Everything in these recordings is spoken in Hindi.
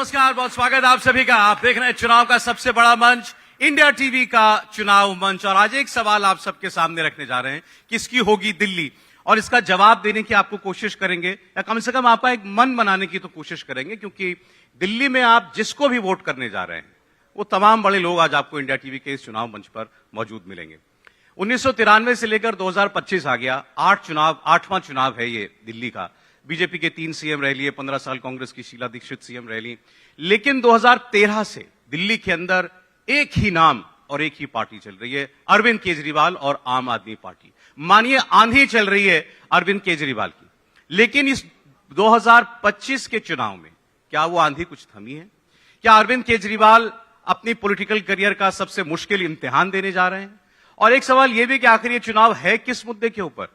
नमस्कार, बहुत स्वागत है आप सभी का। आप देख रहे हैं चुनाव का सबसे बड़ा मंच, इंडिया टीवी का चुनाव मंच। और आज एक सवाल आप सबके सामने रखने जा रहे हैं, किसकी होगी दिल्ली, और इसका जवाब देने की आपको कोशिश करेंगे, या कम से कम आपका एक मन बनाने की तो कोशिश करेंगे, क्योंकि दिल्ली में आप जिसको भी वोट करने जा रहे हैं वो तमाम बड़े लोग आज आपको इंडिया टीवी के इस चुनाव मंच पर मौजूद मिलेंगे। 1993 से लेकर 2025 आ गया, 8वां चुनाव है ये दिल्ली का। बीजेपी के 3 सीएम रह लिए, 15 साल कांग्रेस की शीला दीक्षित सीएम रह ली। लेकिन 2013 से दिल्ली के अंदर एक ही नाम और एक ही पार्टी चल रही है, अरविंद केजरीवाल और आम आदमी पार्टी। मानिए आंधी चल रही है अरविंद केजरीवाल की। लेकिन इस 2025 के चुनाव में क्या वो आंधी कुछ थमी है? क्या अरविंद केजरीवाल अपनी पॉलिटिकल करियर का सबसे मुश्किल इम्तिहान देने जा रहे हैं? और एक सवाल यह भी कि आखिर ये चुनाव है किस मुद्दे के ऊपर?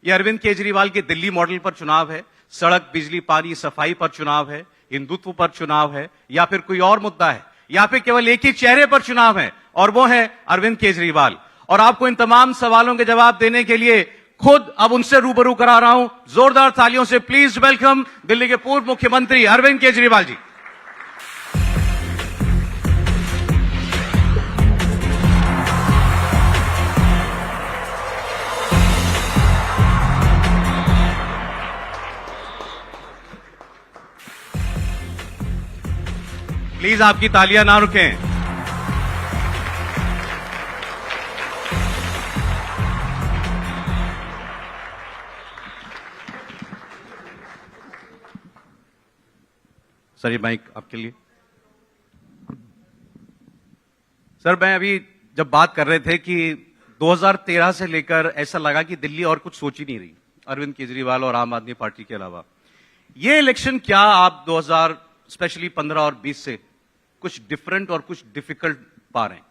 ये अरविंद केजरीवाल के दिल्ली मॉडल पर चुनाव है, सड़क, बिजली, पानी, सफाई पर चुनाव है, हिंदुत्व पर चुनाव है, या फिर कोई और मुद्दा है, या फिर केवल एक ही चेहरे पर चुनाव है और वो है अरविंद केजरीवाल? और आपको इन तमाम सवालों के जवाब देने के लिए खुद अब उनसे रूबरू करा रहा हूं। जोरदार तालियों से प्लीज वेलकम दिल्ली के पूर्व मुख्यमंत्री अरविंद केजरीवाल जी। प्लीज आपकी तालियां ना रुकें। सर ये माइक आपके लिए। सर मैं अभी जब बात कर रहे थे कि 2013 से लेकर ऐसा लगा कि दिल्ली और कुछ सोच ही नहीं रही अरविंद केजरीवाल और आम आदमी पार्टी के अलावा। ये इलेक्शन क्या आप 2000 स्पेशली 15 और 20 से कुछ डिफरेंट और कुछ डिफिकल्ट पा रहे हैं?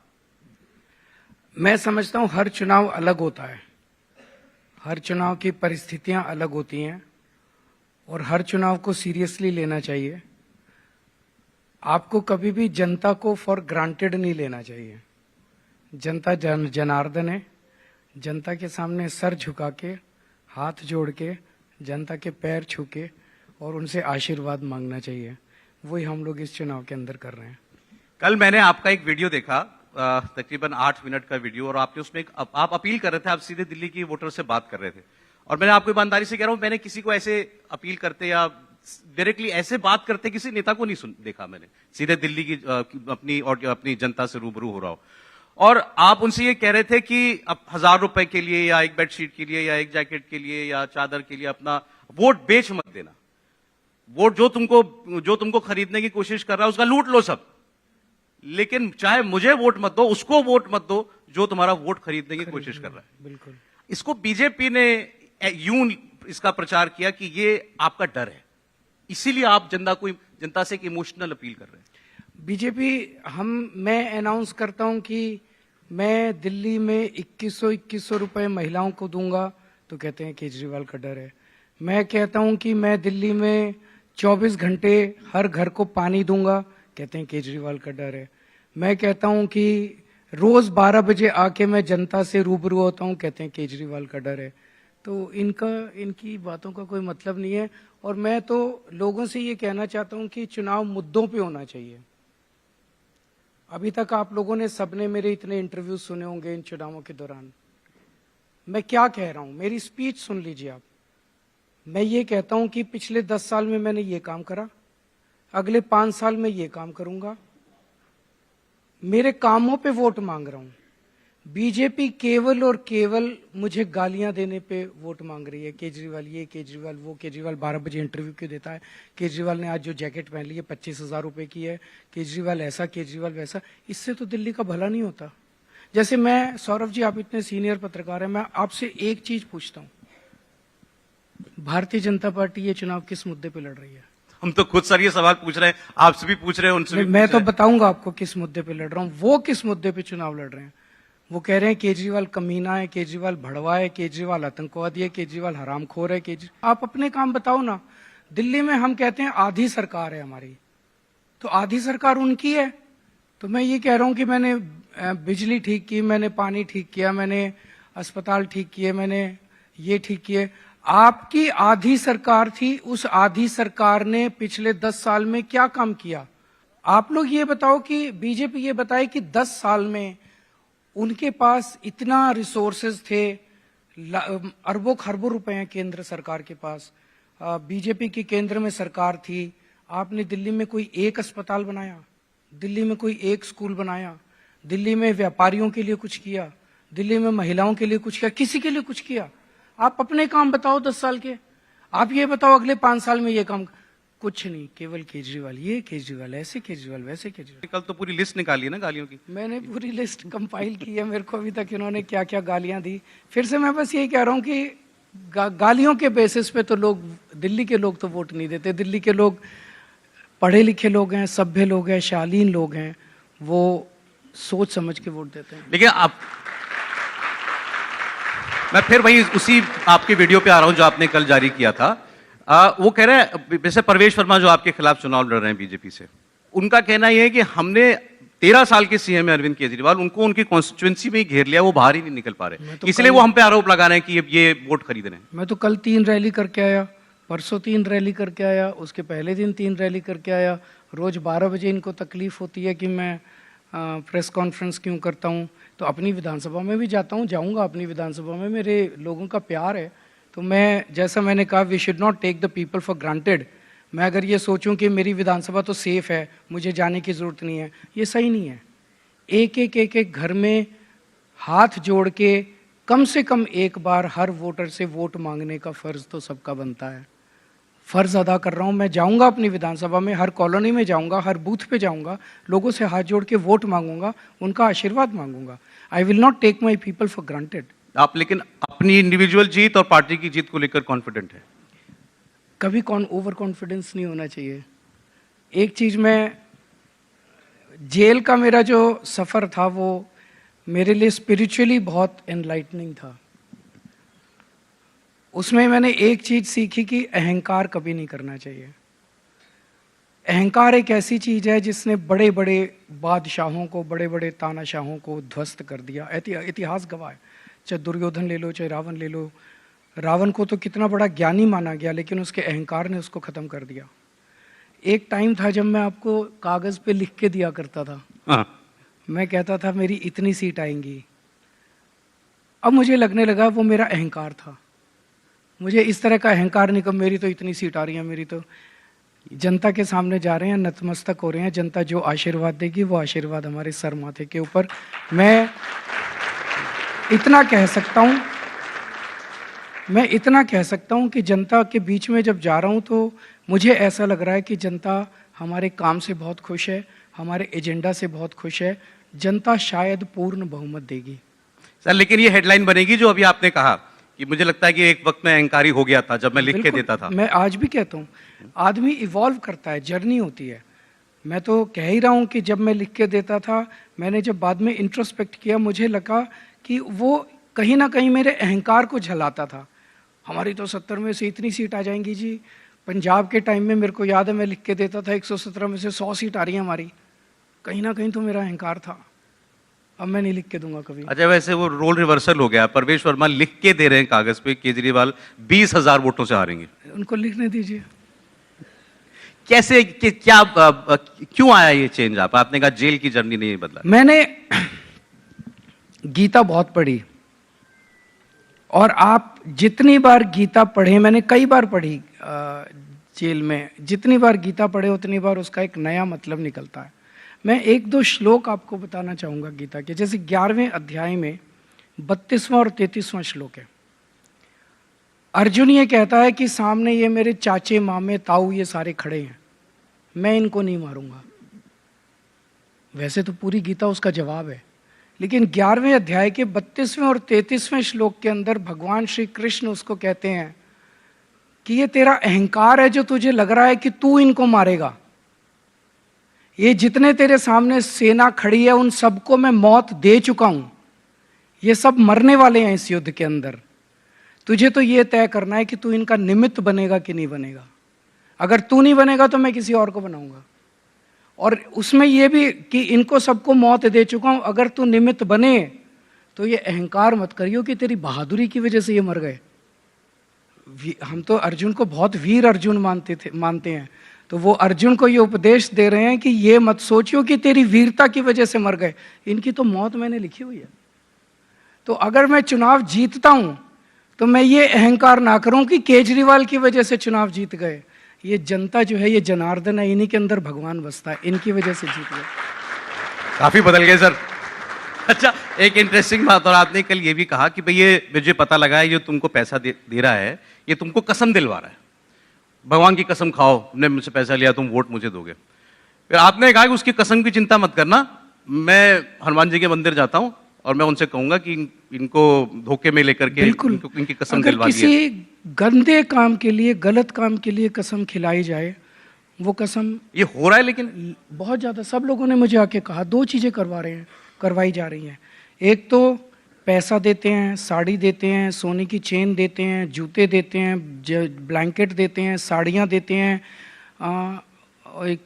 मैं समझता हूं हर चुनाव अलग होता है, हर चुनाव की परिस्थितियां अलग होती हैं और हर चुनाव को सीरियसली लेना चाहिए। आपको कभी भी जनता को फॉर ग्रांटेड नहीं लेना चाहिए। जनता जनार्दन है। जनता के सामने सर झुका के, हाथ जोड़ के, जनता के पैर छू के और उनसे आशीर्वाद मांगना चाहिए। वही हम लोग इस चुनाव के अंदर कर रहे हैं। कल मैंने आपका एक वीडियो देखा, तकरीबन 8 मिनट का वीडियो, और आपने उसमें आप अपील कर रहे थे, आप सीधे दिल्ली की वोटर से बात कर रहे थे। और मैंने आपको ईमानदारी से कह रहा हूं, मैंने किसी को ऐसे अपील करते या डायरेक्टली ऐसे बात करते किसी नेता को नहीं देखा मैंने, सीधे दिल्ली की अपनी जनता से रूबरू हो रहा हो। और आप उनसे ये कह रहे थे कि अब 1000 रुपए के लिए या एक बेडशीट के लिए या एक जैकेट के लिए या चादर के लिए अपना वोट बेच मत देना। वोट जो तुमको खरीदने की कोशिश कर रहा है उसका लूट लो सब, लेकिन चाहे मुझे वोट मत दो, उसको वोट मत दो जो तुम्हारा वोट खरीदने की कोशिश कर रहा है। बिल्कुल। इसको बीजेपी ने यूं इसका प्रचार किया कि ये आपका डर है, इसीलिए आप जनता से एक इमोशनल अपील कर रहे हैं। बीजेपी मैं अनाउंस करता हूं कि मैं दिल्ली में 2100 रुपए महिलाओं को दूंगा तो कहते हैं केजरीवाल का डर है। मैं कहता हूं कि मैं दिल्ली में 24 घंटे हर घर को पानी दूंगा, कहते हैं केजरीवाल का डर है। मैं कहता हूं कि रोज 12 बजे आके मैं जनता से रूबरू होता हूं, कहते हैं केजरीवाल का डर है। तो इनकी बातों का कोई मतलब नहीं है। और मैं तो लोगों से ये कहना चाहता हूं कि चुनाव मुद्दों पे होना चाहिए। अभी तक आप लोगों ने सबने मेरे इतने इंटरव्यू सुने होंगे इन चुनावों के दौरान। मैं क्या कह रहा हूं, मेरी स्पीच सुन लीजिए आप। मैं ये कहता हूं कि पिछले 10 साल में मैंने ये काम करा, अगले 5 साल में ये काम करूंगा। मेरे कामों पे वोट मांग रहा हूं। बीजेपी केवल और केवल मुझे गालियां देने पे वोट मांग रही है। केजरीवाल ये, केजरीवाल वो, केजरीवाल 12 बजे इंटरव्यू क्यों देता है, केजरीवाल ने आज जो जैकेट पहन ली है 25,000 रुपए की है, केजरीवाल ऐसा, केजरीवाल वैसा। इससे तो दिल्ली का भला नहीं होता। जैसे मैं, सौरभ जी आप इतने सीनियर पत्रकार हैं, मैं आपसे एक चीज पूछता हूं, भारतीय जनता पार्टी ये चुनाव किस मुद्दे पे लड़ रही है? हम तो खुद सर ये सवाल पूछ रहे हैं, आपसे भी पूछ रहे हैं, उनसे भी मैं तो बताऊंगा आपको किस मुद्दे पे लड़ रहा हूं। वो किस मुद्दे पे चुनाव लड़ रहे हैं? वो कह रहे हैं केजरीवाल कमीना है, केजरीवाल भड़वा है, केजरीवाल आतंकवादी है, केजरीवाल हरामखोर है। आप अपने काम बताओ ना। दिल्ली में हम कहते हैं आधी सरकार है हमारी, तो आधी सरकार उनकी है। तो मैं ये कह रहा हूं कि मैंने बिजली ठीक की, मैंने पानी ठीक किया, मैंने अस्पताल ठीक किए, मैंने ये ठीक किए। आपकी आधी सरकार थी, उस आधी सरकार ने पिछले 10 साल में क्या काम किया? आप लोग ये बताओ कि बीजेपी ये बताए कि 10 साल में उनके पास इतना रिसोर्सेज थे, अरबों खरबों रुपए हैं केंद्र सरकार के पास, बीजेपी की केंद्र में सरकार थी, आपने दिल्ली में कोई एक अस्पताल बनाया, दिल्ली में कोई एक स्कूल बनाया, दिल्ली में व्यापारियों के लिए कुछ किया, दिल्ली में महिलाओं के लिए कुछ किया, किसी के लिए कुछ किया? आप अपने काम बताओ 10 साल के, आप ये बताओ अगले 5 साल में ये काम, कुछ नहीं, केवल केजरीवाल, ये केजरीवाल, ऐसे केजरीवाल, वैसे केजरीवाल। कल तो पूरी लिस्ट निकाली है ना गालियों की। मैंने पूरी लिस्ट कंपाइल की है, मेरे को अभी तक इन्होंने क्या क्या गालियां दी। फिर से मैं बस यही कह रहा हूं कि गालियों के बेसिस पे तो लोग, दिल्ली के लोग तो वोट नहीं देते। दिल्ली के लोग पढ़े लिखे लोग हैं, सभ्य लोग हैं, शालीन लोग हैं, वो सोच समझ के वोट देते हैं। लेकिन आप, मैं फिर वही उसी आपके वीडियो पे आ रहा हूं जो आपने कल जारी किया था। वो कह रहे हैं, जैसे परवेश वर्मा जो आपके खिलाफ चुनाव लड़ रहे हैं बीजेपी से, उनका कहना यह है कि हमने 13 साल के सीएम अरविंद केजरीवाल, उनको उनकी कॉन्स्टिट्यूएंसी में ही घेर लिया, वो बाहर ही नहीं निकल पा रहे, इसलिए वो हम पे आरोप लगा रहे हैं कि ये वोट खरीद रहे हैं। मैं तो कल 3 रैली करके आया, परसों 3 रैली करके आया, उसके पहले दिन 3 रैली करके आया। रोज 12 बजे इनको तकलीफ होती है कि मैं प्रेस कॉन्फ्रेंस क्यों करता हूँ, तो अपनी विधानसभा में भी जाता हूँ, जाऊँगा अपनी विधानसभा में, मेरे लोगों का प्यार है। तो मैं, जैसा मैंने कहा, we should not take the people for granted. मैं अगर ये सोचूं कि मेरी विधानसभा तो सेफ है, मुझे जाने की ज़रूरत नहीं है, ये सही नहीं है। एक घर में हाथ जोड़ के कम से कम एक बार हर वोटर से वोट मांगने का फ़र्ज़ तो सबका बनता है। फ़र्ज़ अदा कर रहा हूँ, मैं जाऊँगा अपनी विधानसभा में, हर कॉलोनी में जाऊँगा, हर बूथ पे जाऊँगा, लोगों से हाथ जोड़ के वोट मांगूंगा, उनका आशीर्वाद मांगूंगा। I will not take my people for granted. आप लेकिन अपनी इंडिविजुअल जीत और पार्टी की जीत को लेकर कॉन्फिडेंट है? कभी ओवर कॉन्फिडेंस नहीं होना चाहिए। एक चीज़, मैं जेल का मेरा जो सफ़र था वो मेरे लिए स्पिरिचुअली बहुत एनलाइटनिंग था। उसमें मैंने एक चीज़ सीखी कि अहंकार कभी नहीं करना चाहिए। अहंकार एक ऐसी चीज़ है जिसने बड़े बड़े बादशाहों को, बड़े बड़े तानाशाहों को ध्वस्त कर दिया। इतिहास गवाह है, चाहे दुर्योधन ले लो, चाहे रावण ले लो। रावण को तो कितना बड़ा ज्ञानी माना गया, लेकिन उसके अहंकार ने उसको ख़त्म कर दिया। एक टाइम था जब मैं आपको कागज़ पे लिख के दिया करता था। मैं कहता था मेरी इतनी सीट आएंगी। अब मुझे लगने लगा वो मेरा अहंकार था। मुझे इस तरह का अहंकार नहीं कि मेरी तो इतनी सीट आ रही है, मेरी तो। जनता के सामने जा रहे हैं, नतमस्तक हो रहे हैं, जनता जो आशीर्वाद देगी वो आशीर्वाद हमारे सर माथे के ऊपर। मैं इतना कह सकता हूं कि जनता के बीच में जब जा रहा हूं तो मुझे ऐसा लग रहा है कि जनता हमारे काम से बहुत खुश है, हमारे एजेंडा से बहुत खुश है। जनता शायद पूर्ण बहुमत देगी। सर, लेकिन ये हेडलाइन बनेगी जो अभी आपने कहा कि मुझे लगता है कि एक वक्त में अहंकारी हो गया था जब मैं लिख के देता था। मैं आज भी कहता हूँ, आदमी इवॉल्व करता है, जर्नी होती है। मैं तो कह ही रहा हूँ कि जब मैं लिख के देता था, मैंने जब बाद में इंट्रोस्पेक्ट किया, मुझे लगा कि वो कहीं ना कहीं मेरे अहंकार को झलाता था। हमारी तो 70 में से इतनी सीट आ जाएंगी जी। पंजाब के टाइम में मेरे को याद है, मैं लिख के देता था 117 में से 100 सीट आ रही है हमारी। कहीं ना कहीं तो मेरा अहंकार था। अब मैं नहीं लिख के दूंगा कभी। अच्छा, वैसे वो रोल रिवर्सल हो गया। परवेश वर्मा लिख के दे रहे हैं कागज पे केजरीवाल 20,000 वोटों से हारेंगे। उनको लिखने दीजिए। कैसे क्या क्यों आया ये चेंज? आपने कहा जेल की जर्नी नहीं बदला। मैंने गीता बहुत पढ़ी, और आप जितनी बार गीता पढ़े, मैंने कई बार पढ़ी जेल में, जितनी बार गीता पढ़े उतनी बार उसका एक नया मतलब निकलता है। मैं 1-2 श्लोक आपको बताना चाहूँगा गीता के। जैसे 11वें अध्याय में 32वां और 33वां श्लोक है। अर्जुन ये कहता है कि सामने ये मेरे चाचे, मामे, ताऊ ये सारे खड़े हैं, मैं इनको नहीं मारूंगा। वैसे तो पूरी गीता उसका जवाब है, लेकिन 11वें अध्याय के 32वें और 33वें श्लोक के अंदर भगवान श्री कृष्ण उसको कहते हैं कि ये तेरा अहंकार है जो तुझे लग रहा है कि तू इनको मारेगा। ये जितने तेरे सामने सेना खड़ी है उन सबको मैं मौत दे चुका हूं। ये सब मरने वाले हैं इस युद्ध के अंदर। तुझे तो ये तय करना है कि तू इनका निमित्त बनेगा कि नहीं बनेगा। अगर तू नहीं बनेगा तो मैं किसी और को बनाऊंगा। और उसमें यह भी कि इनको सबको मौत दे चुका हूं, अगर तू निमित्त बने तो ये अहंकार मत करियो कि तेरी बहादुरी की वजह से ये मर गए। हम तो अर्जुन को बहुत वीर अर्जुन मानते हैं, तो वो अर्जुन को ये उपदेश दे रहे हैं कि ये मत सोचियो कि तेरी वीरता की वजह से मर गए, इनकी तो मौत मैंने लिखी हुई है। तो अगर मैं चुनाव जीतता हूं तो मैं ये अहंकार ना करूं कि केजरीवाल की वजह से चुनाव जीत गए। ये जनता जो है, ये जनार्दन है, इन्हीं के अंदर भगवान बसता है, इनकी वजह से जीत गए। काफी बदल गए सर। अच्छा, एक इंटरेस्टिंग बात, और आपने कल ये भी कहा कि भाई ये मुझे पता लगा है ये तुमको पैसा दे रहा है, ये तुमको कसम दिलवा रहा है, भगवान की कसम खाओ, तुमने मुझसे पैसा लिया, तुम वोट मुझे दोगे। फिर आपने कहा कि उसकी कसम की चिंता मत करना, मैं हनुमान जी के मंदिर जाता हूं और मैं उनसे कहूंगा कि इनको धोखे में लेकर के इनकी कसम दिलवा दी। किसी गंदे काम के लिए, गलत काम के लिए कसम खिलाई जाए, वो कसम ये हो रहा है। लेकिन बहुत ज्यादा सब लोगों ने मुझे आके कहा, दो चीजें करवाई जा रही हैं। एक तो पैसा देते हैं, साड़ी देते हैं, सोने की चेन देते हैं, जूते देते हैं, ब्लैंकेट देते हैं, साड़ियाँ देते हैं,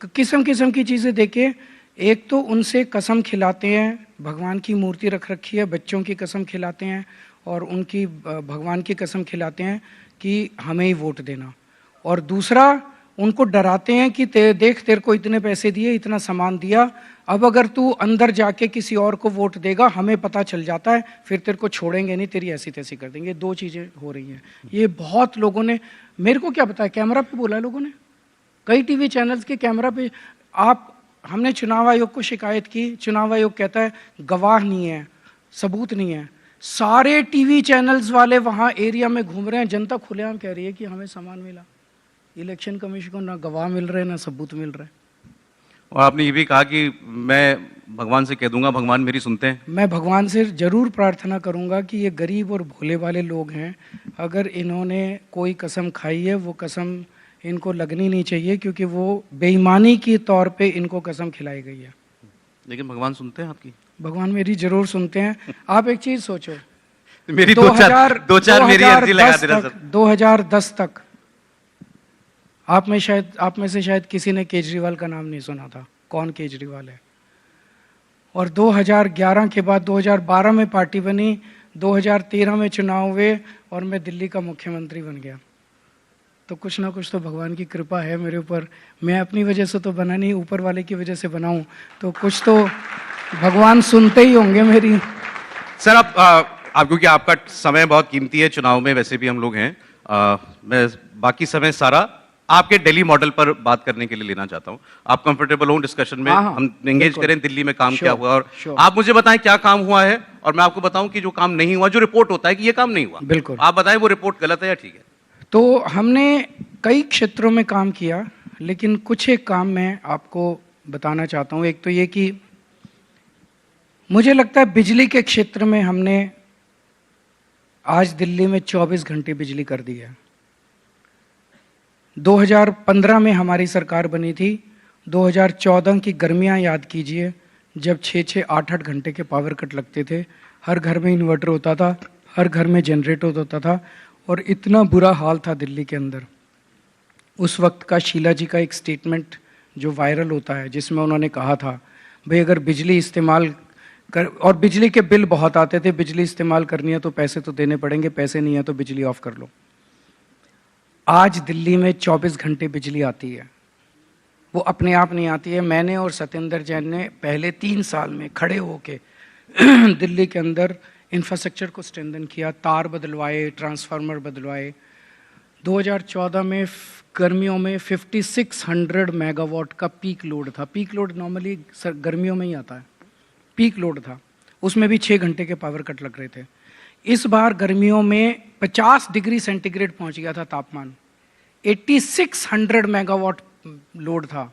किस्म किस्म की चीज़ें देके एक तो उनसे कसम खिलाते हैं, भगवान की मूर्ति रख रखी है, बच्चों की कसम खिलाते हैं और उनकी भगवान की कसम खिलाते हैं कि हमें ही वोट देना। और दूसरा उनको डराते हैं कि देख तेरे को इतने पैसे दिए, इतना सामान दिया, अब अगर तू अंदर जाके किसी और को वोट देगा, हमें पता चल जाता है, फिर तेरे को छोड़ेंगे नहीं, तेरी ऐसी तैसी कर देंगे। दो चीज़ें हो रही हैं। ये बहुत लोगों ने, मेरे को क्या पता है, कैमरा पे बोला है लोगों ने, कई टीवी चैनल्स के कैमरा पे। हमने चुनाव आयोग को शिकायत की, चुनाव आयोग कहता है गवाह नहीं है, सबूत नहीं है। सारे टीवी चैनल्स वाले वहाँ एरिया में घूम रहे हैं, जनता खुलेआम कह रही है कि हमें सामान मिला। इलेक्शन कमीशन को ना गवाह मिल रहे, ना सबूत मिल रहे। और आपने ये भी कहा कि मैं भगवान से कह दूंगा, भगवान मेरी सुनते हैं। मैं भगवान से जरूर प्रार्थना करूंगा कि ये गरीब और भोले वाले लोग हैं, अगर इन्होंने कोई कसम खाई है, वो कसम इनको लगनी नहीं चाहिए, क्योंकि वो बेईमानी के तौर पे इनको कसम खिलाई गई है। लेकिन भगवान सुनते हैं आपकी? भगवान मेरी जरूर सुनते हैं। आप एक चीज सोचो, मेरी दो चार मेरी अर्जी लगा देना सर। 2010 तक आप में से शायद किसी ने केजरीवाल का नाम नहीं सुना था, कौन केजरीवाल है। और 2011 के बाद 2012 में पार्टी बनी, 2013 में चुनाव हुए और मैं दिल्ली का मुख्यमंत्री बन गया। तो कुछ ना कुछ तो भगवान की कृपा है मेरे ऊपर। मैं अपनी वजह से तो बना नहीं, ऊपर वाले की वजह से बनाऊं, तो कुछ तो भगवान सुनते ही होंगे मेरी। सर आप क्योंकि आपका समय बहुत कीमती है चुनाव में, वैसे भी हम लोग हैं, मैं बाकी समय सारा आपके दिल्ली मॉडल पर बात करने के लिए लेना चाहता हूं। आप कंफर्टेबल हो डिस्कशन में? हाँ, हम एंगेज करें दिल्ली में काम क्या हुआ, और sure. आप मुझे बताएं क्या काम हुआ है, और मैं आपको बताऊं कि जो काम नहीं हुआ, जो रिपोर्ट होता है कि ये काम नहीं हुआ, बिल्कुल आप बताएं वो रिपोर्ट गलत है या ठीक है। तो हमने कई क्षेत्रों में काम किया, लेकिन कुछ एक काम मैं आपको बताना चाहता हूं। एक तो ये कि मुझे लगता है बिजली के क्षेत्र में हमने आज दिल्ली में 24 घंटे बिजली कर दी है। 2015 में हमारी सरकार बनी थी, 2014 की गर्मियां याद कीजिए, जब 6-6, 8-8 घंटे के पावर कट लगते थे। हर घर में इन्वर्टर होता था, हर घर में जनरेटर होता था, और इतना बुरा हाल था दिल्ली के अंदर। उस वक्त का शीला जी का एक स्टेटमेंट जो वायरल होता है, जिसमें उन्होंने कहा था भाई अगर बिजली इस्तेमाल कर, और बिजली के बिल बहुत आते थे, बिजली इस्तेमाल करनी है तो पैसे तो देने पड़ेंगे, पैसे नहीं है तो बिजली ऑफ कर लो। आज दिल्ली में 24 घंटे बिजली आती है, वो अपने आप नहीं आती है। मैंने और सत्येंद्र जैन ने पहले 3 साल में खड़े होके दिल्ली के अंदर इंफ्रास्ट्रक्चर को स्ट्रेंथन किया, तार बदलवाए, ट्रांसफार्मर बदलवाए। 2014 में गर्मियों में 5600 मेगावाट का पीक लोड था। पीक लोड नॉर्मली गर्मियों में ही आता है, पीक लोड था, उसमें भी 6 घंटे के पावर कट लग रहे थे। इस बार गर्मियों में 50 डिग्री सेंटीग्रेड पहुंच गया था तापमान, 8600 मेगावाट लोड था,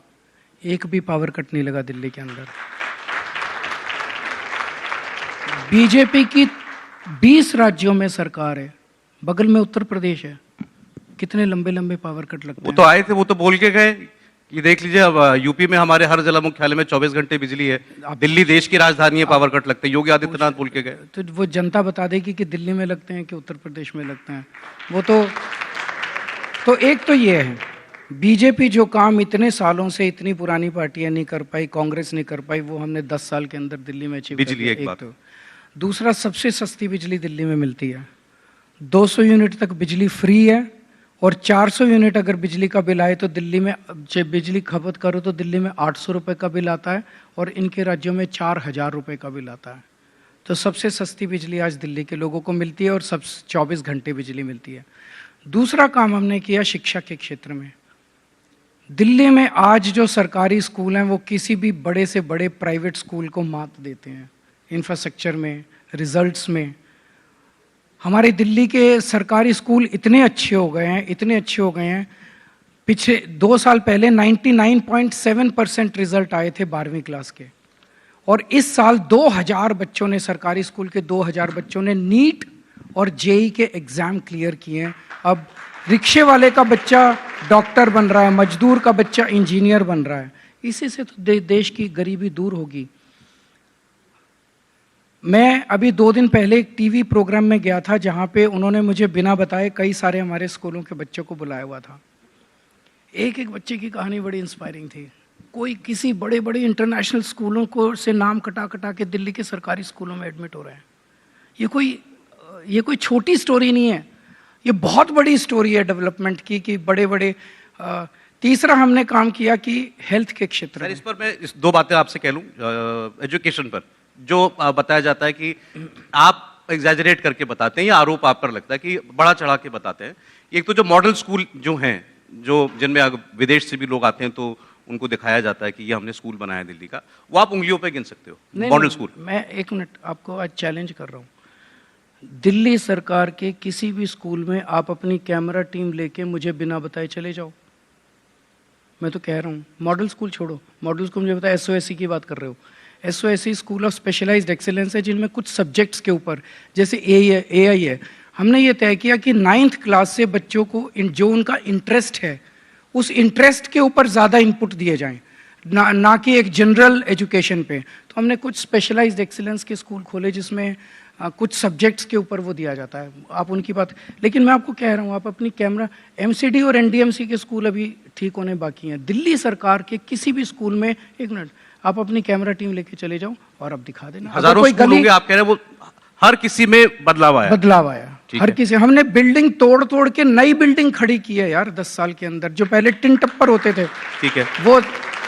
एक भी पावर कट नहीं लगा दिल्ली के अंदर। बीजेपी की 20 राज्यों में सरकार है, बगल में उत्तर प्रदेश है, कितने लंबे लंबे पावर कट लगते हैं। वो तो आए थे, वो तो बोल के गए कि देख लीजिए अब यूपी में हमारे हर जिला मुख्यालय में 24 घंटे बिजली है, दिल्ली देश की राजधानी है, पावर कट लगते हैं, योगी आदित्यनाथ बोल के गए। तो वो जनता बता देगी कि दिल्ली में लगते हैं कि उत्तर प्रदेश में लगते हैं। वो तो एक तो ये है, बीजेपी जो काम इतने सालों से, इतनी पुरानी पार्टियां नहीं कर पाई, कांग्रेस नहीं कर पाई, वो हमने 10 साल के अंदर दिल्ली में अचीव कर लिया। एक बात। तो दूसरा, सबसे सस्ती बिजली दिल्ली में मिलती है, 200 यूनिट तक बिजली फ्री है, और 400 यूनिट अगर बिजली का बिल आए तो दिल्ली में जब बिजली खपत करो तो दिल्ली में 800 रुपये का बिल आता है और इनके राज्यों में 4000 रुपये का बिल आता है। तो सबसे सस्ती बिजली आज दिल्ली के लोगों को मिलती है और सब 24 घंटे बिजली मिलती है। दूसरा काम हमने किया शिक्षा के क्षेत्र में। दिल्ली में आज जो सरकारी स्कूल हैं वो किसी भी बड़े से बड़े प्राइवेट स्कूल को मात देते हैं, इंफ्रास्ट्रक्चर में, रिजल्ट्स में। हमारे दिल्ली के सरकारी स्कूल इतने अच्छे हो गए हैं, पिछले 2 साल पहले 99.7% रिजल्ट आए थे 12वीं क्लास के, और इस साल 2000 बच्चों ने, सरकारी स्कूल के 2000 बच्चों ने नीट और जेई के एग्जाम क्लियर किए हैं। अब रिक्शे वाले का बच्चा डॉक्टर बन रहा है, मजदूर का बच्चा इंजीनियर बन रहा है। इसी से तो देश की गरीबी दूर होगी। मैं अभी 2 दिन पहले एक टीवी प्रोग्राम में गया था जहां पे उन्होंने मुझे बिना बताए कई सारे हमारे स्कूलों के बच्चों को बुलाया हुआ था। एक एक बच्चे की कहानी बड़ी इंस्पायरिंग थी। कोई किसी बड़े बड़े इंटरनेशनल स्कूलों को से नाम कटा कटा के दिल्ली के सरकारी स्कूलों में एडमिट हो रहे हैं। ये कोई छोटी स्टोरी नहीं है, ये बहुत बड़ी स्टोरी है डेवलपमेंट की, कि बड़े बड़े। तीसरा हमने काम किया कि हेल्थ के क्षेत्र में। इस पर मैं 2 बातें आपसे कह लूं। एजुकेशन पर जो बताया जाता है कि आप एग्जैजरेट करके बताते हैं, या आरोप आप पर लगता है कि बड़ा चढ़ा के बताते हैं। एक तो जो मॉडल स्कूल जो हैं, जो जिनमें विदेश से भी लोग आते हैं तो उनको दिखाया जाता है कि ये हमने स्कूल बनाया दिल्ली का, वो आप उंगलियों पे गिन सकते हो मॉडल स्कूल। मैं 1 मिनट आपको आज चैलेंज कर रहा हूँ। दिल्ली सरकार के किसी भी स्कूल में आप अपनी कैमरा टीम लेके मुझे बिना बताए चले जाओ, मैं तो कह रहा हूँ। मॉडल स्कूल छोड़ो, मॉडल स्कूल मुझे बताया, एसओएससी की बात कर रहे हो। SOSC school of specialized excellence है, जिनमें कुछ सब्जेक्ट्स के ऊपर, जैसे एआई है, हमने ये तय किया कि 9th क्लास से बच्चों को जो उनका इंटरेस्ट है उस इंटरेस्ट के ऊपर ज़्यादा इनपुट दिए जाएं, ना कि एक जनरल एजुकेशन पे। तो हमने कुछ स्पेशलाइज्ड एक्सीलेंस के स्कूल खोले जिसमें कुछ सब्जेक्ट्स के ऊपर वो दिया जाता है। आप उनकी बात, लेकिन मैं आपको कह रहा हूँ, आप अपनी कैमरा, एमसीडी और एनडीएमसी के स्कूल अभी ठीक होने बाकी हैं। दिल्ली सरकार के किसी भी स्कूल में, 1 मिनट, आप अपनी कैमरा टीम लेके चले जाओ और अब दिखा देना। हजारों स्कूल होंगे, आप कह रहे हैं, वो हर किसी में बदलाव आया। हर किसी। हमने बिल्डिंग तोड़ के नई बिल्डिंग खड़ी की है यार 10 साल के अंदर, जो पहले टिन टप्पर होते थे, ठीक है, वो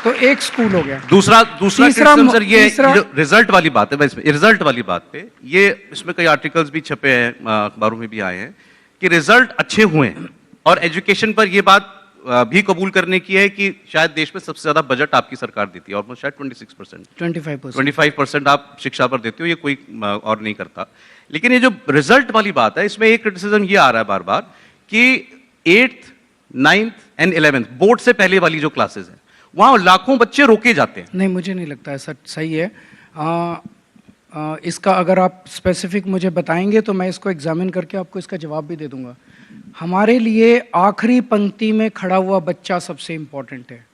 तो एक स्कूल हो गया। दूसरा सर, ये जो रिजल्ट वाली बात है, इसमें रिजल्ट वाली बात पे ये इसमें कई आर्टिकल्स भी छपे हैं, अखबारों में भी आए हैं कि रिजल्ट अच्छे हुए हैं, और एजुकेशन पर ये बात भी कबूल करने की है कि शायद देश में सबसे ज्यादा बजट आपकी सरकार देती है, ऑलमोस्ट शायद 26%, 25% आप शिक्षा पर देते हो, ये कोई और नहीं करता। लेकिन ये जो रिजल्ट वाली बात है, इसमें एक क्रिटिसिज्म ये आ रहा है बार बार कि 8th, 9th and 11th board से पहले वाली जो क्लासेस हैं, वहां लाखों बच्चे रोके जाते हैं। नहीं, मुझे नहीं लगता ऐसा सही है। इसका अगर आप स्पेसिफिक मुझे बताएंगे तो मैं इसको एग्जामिन करके आपको इसका जवाब भी दे दूंगा। हमारे लिए आखिरी पंक्ति में खड़ा हुआ बच्चा सबसे इम्पोर्टेंट है।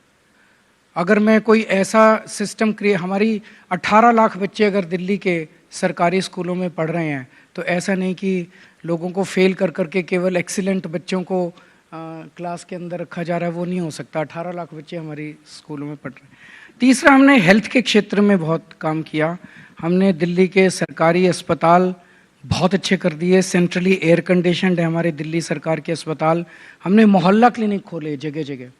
अगर मैं कोई ऐसा सिस्टम हमारी 18 लाख बच्चे अगर दिल्ली के सरकारी स्कूलों में पढ़ रहे हैं, तो ऐसा नहीं कि लोगों को फेल कर करके केवल एक्सीलेंट बच्चों को क्लास के अंदर रखा जा रहा है, वो नहीं हो सकता। 18 लाख बच्चे हमारी स्कूलों में पढ़ रहे हैं। तीसरा, हमने हेल्थ के क्षेत्र में बहुत काम किया। हमने दिल्ली के सरकारी अस्पताल बहुत अच्छे कर दिए, सेंट्रली एयर कंडीशनड है हमारे दिल्ली सरकार के अस्पताल। हमने मोहल्ला क्लिनिक खोले जगह जगह।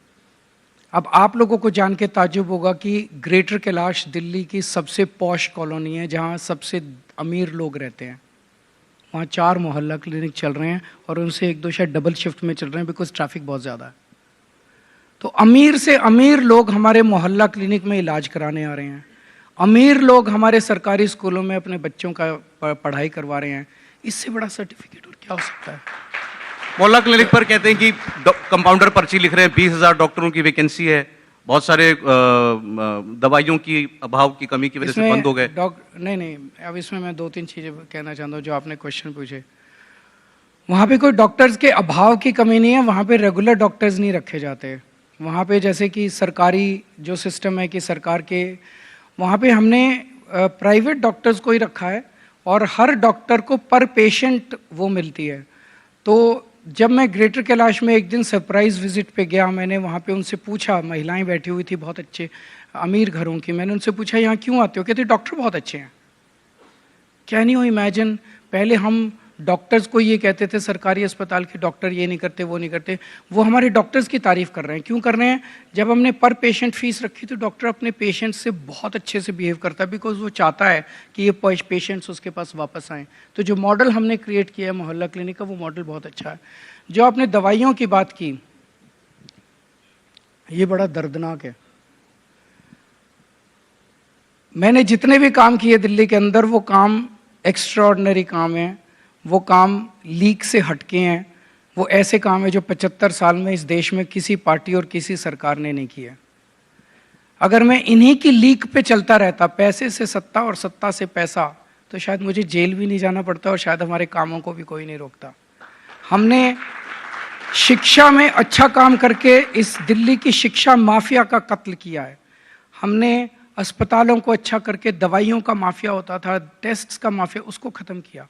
अब आप लोगों को जान के ताज्जुब होगा कि ग्रेटर कैलाश दिल्ली की सबसे पॉश कॉलोनी है, जहाँ सबसे अमीर लोग रहते हैं। वहाँ 4 मोहल्ला क्लिनिक चल रहे हैं और उनसे 1-2 शायद डबल शिफ्ट में चल रहे हैं, बिकॉज ट्रैफिक बहुत ज़्यादा है। तो अमीर से अमीर लोग हमारे मोहल्ला क्लिनिक में इलाज कराने आ रहे हैं। अमीर लोग हमारे सरकारी स्कूलों में अपने बच्चों का पढ़ाई करवा रहे हैं। इससे बड़ा सर्टिफिकेट और क्या हो सकता है? मोहल्ला क्लिनिक पर कहते हैं कि कंपाउंडर पर्ची लिख रहे हैं, 20,000 डॉक्टरों की वैकेंसी है, बहुत सारे दवाइयों की अभाव की कमी की वजह से बंद हो गए। नहीं, अब इसमें मैं 2-3 चीज़ें कहना चाहता हूँ जो आपने क्वेश्चन पूछे। वहाँ पे कोई डॉक्टर्स के अभाव की कमी नहीं है, वहाँ पे रेगुलर डॉक्टर्स नहीं रखे जाते। वहाँ पे जैसे कि सरकारी जो सिस्टम है कि सरकार के, वहाँ पे हमने प्राइवेट डॉक्टर्स को ही रखा है और हर डॉक्टर को पर पेशेंट वो मिलती है। तो जब मैं ग्रेटर कैलाश में एक दिन सरप्राइज विजिट पे गया, मैंने वहाँ पे उनसे पूछा, महिलाएं बैठी हुई थी बहुत अच्छे अमीर घरों की, मैंने उनसे पूछा यहाँ क्यों आते हो? कहते डॉक्टर बहुत अच्छे हैं। कैन यू इमेजिन, पहले हम डॉक्टर्स को ये कहते थे सरकारी अस्पताल के डॉक्टर ये नहीं करते वो नहीं करते, वो हमारे डॉक्टर्स की तारीफ कर रहे हैं। क्यों कर रहे हैं? जब हमने पर पेशेंट फीस रखी तो डॉक्टर अपने पेशेंट से बहुत अच्छे से बिहेव करता है, बिकॉज वो चाहता है कि ये पेशेंट्स उसके पास वापस आएँ। तो जो मॉडल हमने क्रिएट किया है मोहल्ला क्लिनिक का, वो मॉडल बहुत अच्छा है। जो आपने दवाइयों की बात की, ये बड़ा दर्दनाक है। मैंने जितने भी काम किए दिल्ली के अंदर, वो काम एक्स्ट्राऑर्डिनरी काम है, वो काम लीक से हटके हैं, वो ऐसे काम है जो 75 साल में इस देश में किसी पार्टी और किसी सरकार ने नहीं किया। अगर मैं इन्हीं की लीक पे चलता रहता, पैसे से सत्ता और सत्ता से पैसा, तो शायद मुझे जेल भी नहीं जाना पड़ता और शायद हमारे कामों को भी कोई नहीं रोकता। हमने शिक्षा में अच्छा काम करके इस दिल्ली की शिक्षा माफिया का कत्ल किया है। हमने अस्पतालों को अच्छा करके, दवाइयों का माफिया होता था, टेस्ट्स का माफिया, उसको ख़त्म किया।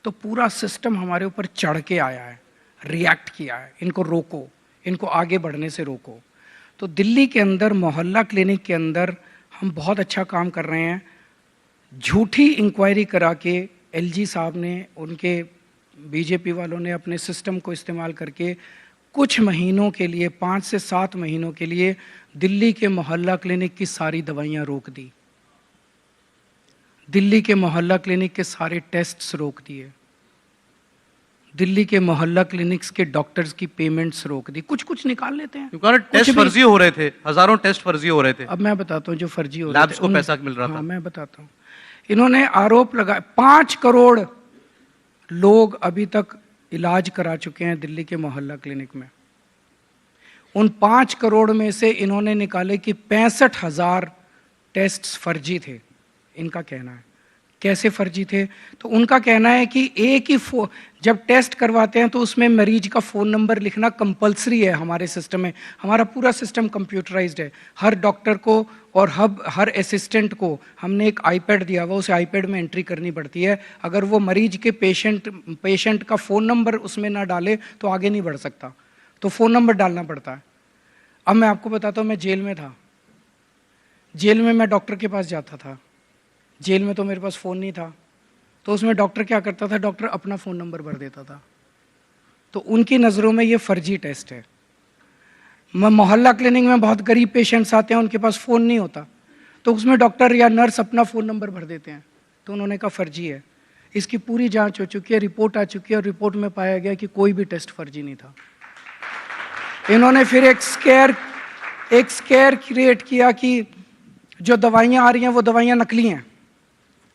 तो पूरा सिस्टम हमारे ऊपर चढ़ के आया है, रिएक्ट किया है। इनको रोको, इनको आगे बढ़ने से रोको। तो दिल्ली के अंदर मोहल्ला क्लिनिक के अंदर हम बहुत अच्छा काम कर रहे हैं। झूठी इंक्वायरी करा के एलजी साहब ने, उनके बीजेपी वालों ने अपने सिस्टम को इस्तेमाल करके कुछ महीनों के लिए, 5 से 7 महीनों के लिए दिल्ली के मोहल्ला क्लिनिक की सारी दवाइयां रोक दी, दिल्ली के मोहल्ला क्लिनिक के सारे टेस्ट्स रोक दिए, दिल्ली के मोहल्ला क्लिनिक्स के डॉक्टर्स की पेमेंट्स रोक दी। कुछ कुछ निकाल लेते हैं, टेस्ट फर्जी हो रहे थे, हजारों टेस्ट फर्जी हो रहे थे। अब मैं बताता हूँ जो फर्जी हो रहे थे, लैब्स को पैसा मिल रहा था। मैं बताता हूँ। इन्होंने आरोप लगाया, 5 करोड़ लोग अभी तक इलाज करा चुके हैं दिल्ली के मोहल्ला क्लिनिक में। उन 5 करोड़ में से इन्होंने निकाले कि 65,000 टेस्ट्स फर्जी थे। इनका कहना है। कैसे फर्जी थे? तो उनका कहना है कि एक ही जब टेस्ट करवाते हैं तो उसमें मरीज का फ़ोन नंबर लिखना कंपलसरी है हमारे सिस्टम में। हमारा पूरा सिस्टम कंप्यूटराइज्ड है। हर डॉक्टर को और हर असिस्टेंट को हमने एक आईपैड दिया हुआ, उस आईपैड में एंट्री करनी पड़ती है। अगर वो मरीज के पेशेंट का फ़ोन नंबर उसमें ना डाले तो आगे नहीं बढ़ सकता, तो फ़ोन नंबर डालना पड़ता है। अब मैं आपको बताता हूँ, मैं जेल में था। जेल में मैं डॉक्टर के पास जाता था। जेल में तो मेरे पास फ़ोन नहीं था, तो उसमें डॉक्टर क्या करता था, डॉक्टर अपना फ़ोन नंबर भर देता था। तो उनकी नज़रों में ये फर्जी टेस्ट है। मोहल्ला क्लिनिक में बहुत गरीब पेशेंट्स आते हैं, उनके पास फ़ोन नहीं होता, तो उसमें डॉक्टर या नर्स अपना फ़ोन नंबर भर देते हैं, तो उन्होंने कहा फर्जी है। इसकी पूरी जांच हो चुकी है, रिपोर्ट आ चुकी है, और रिपोर्ट में पाया गया कि कोई भी टेस्ट फर्जी नहीं था। इन्होंने फिर एक स्केयर क्रिएट किया कि जो दवाइयाँ आ रही हैं वो दवाइयाँ नकली हैं।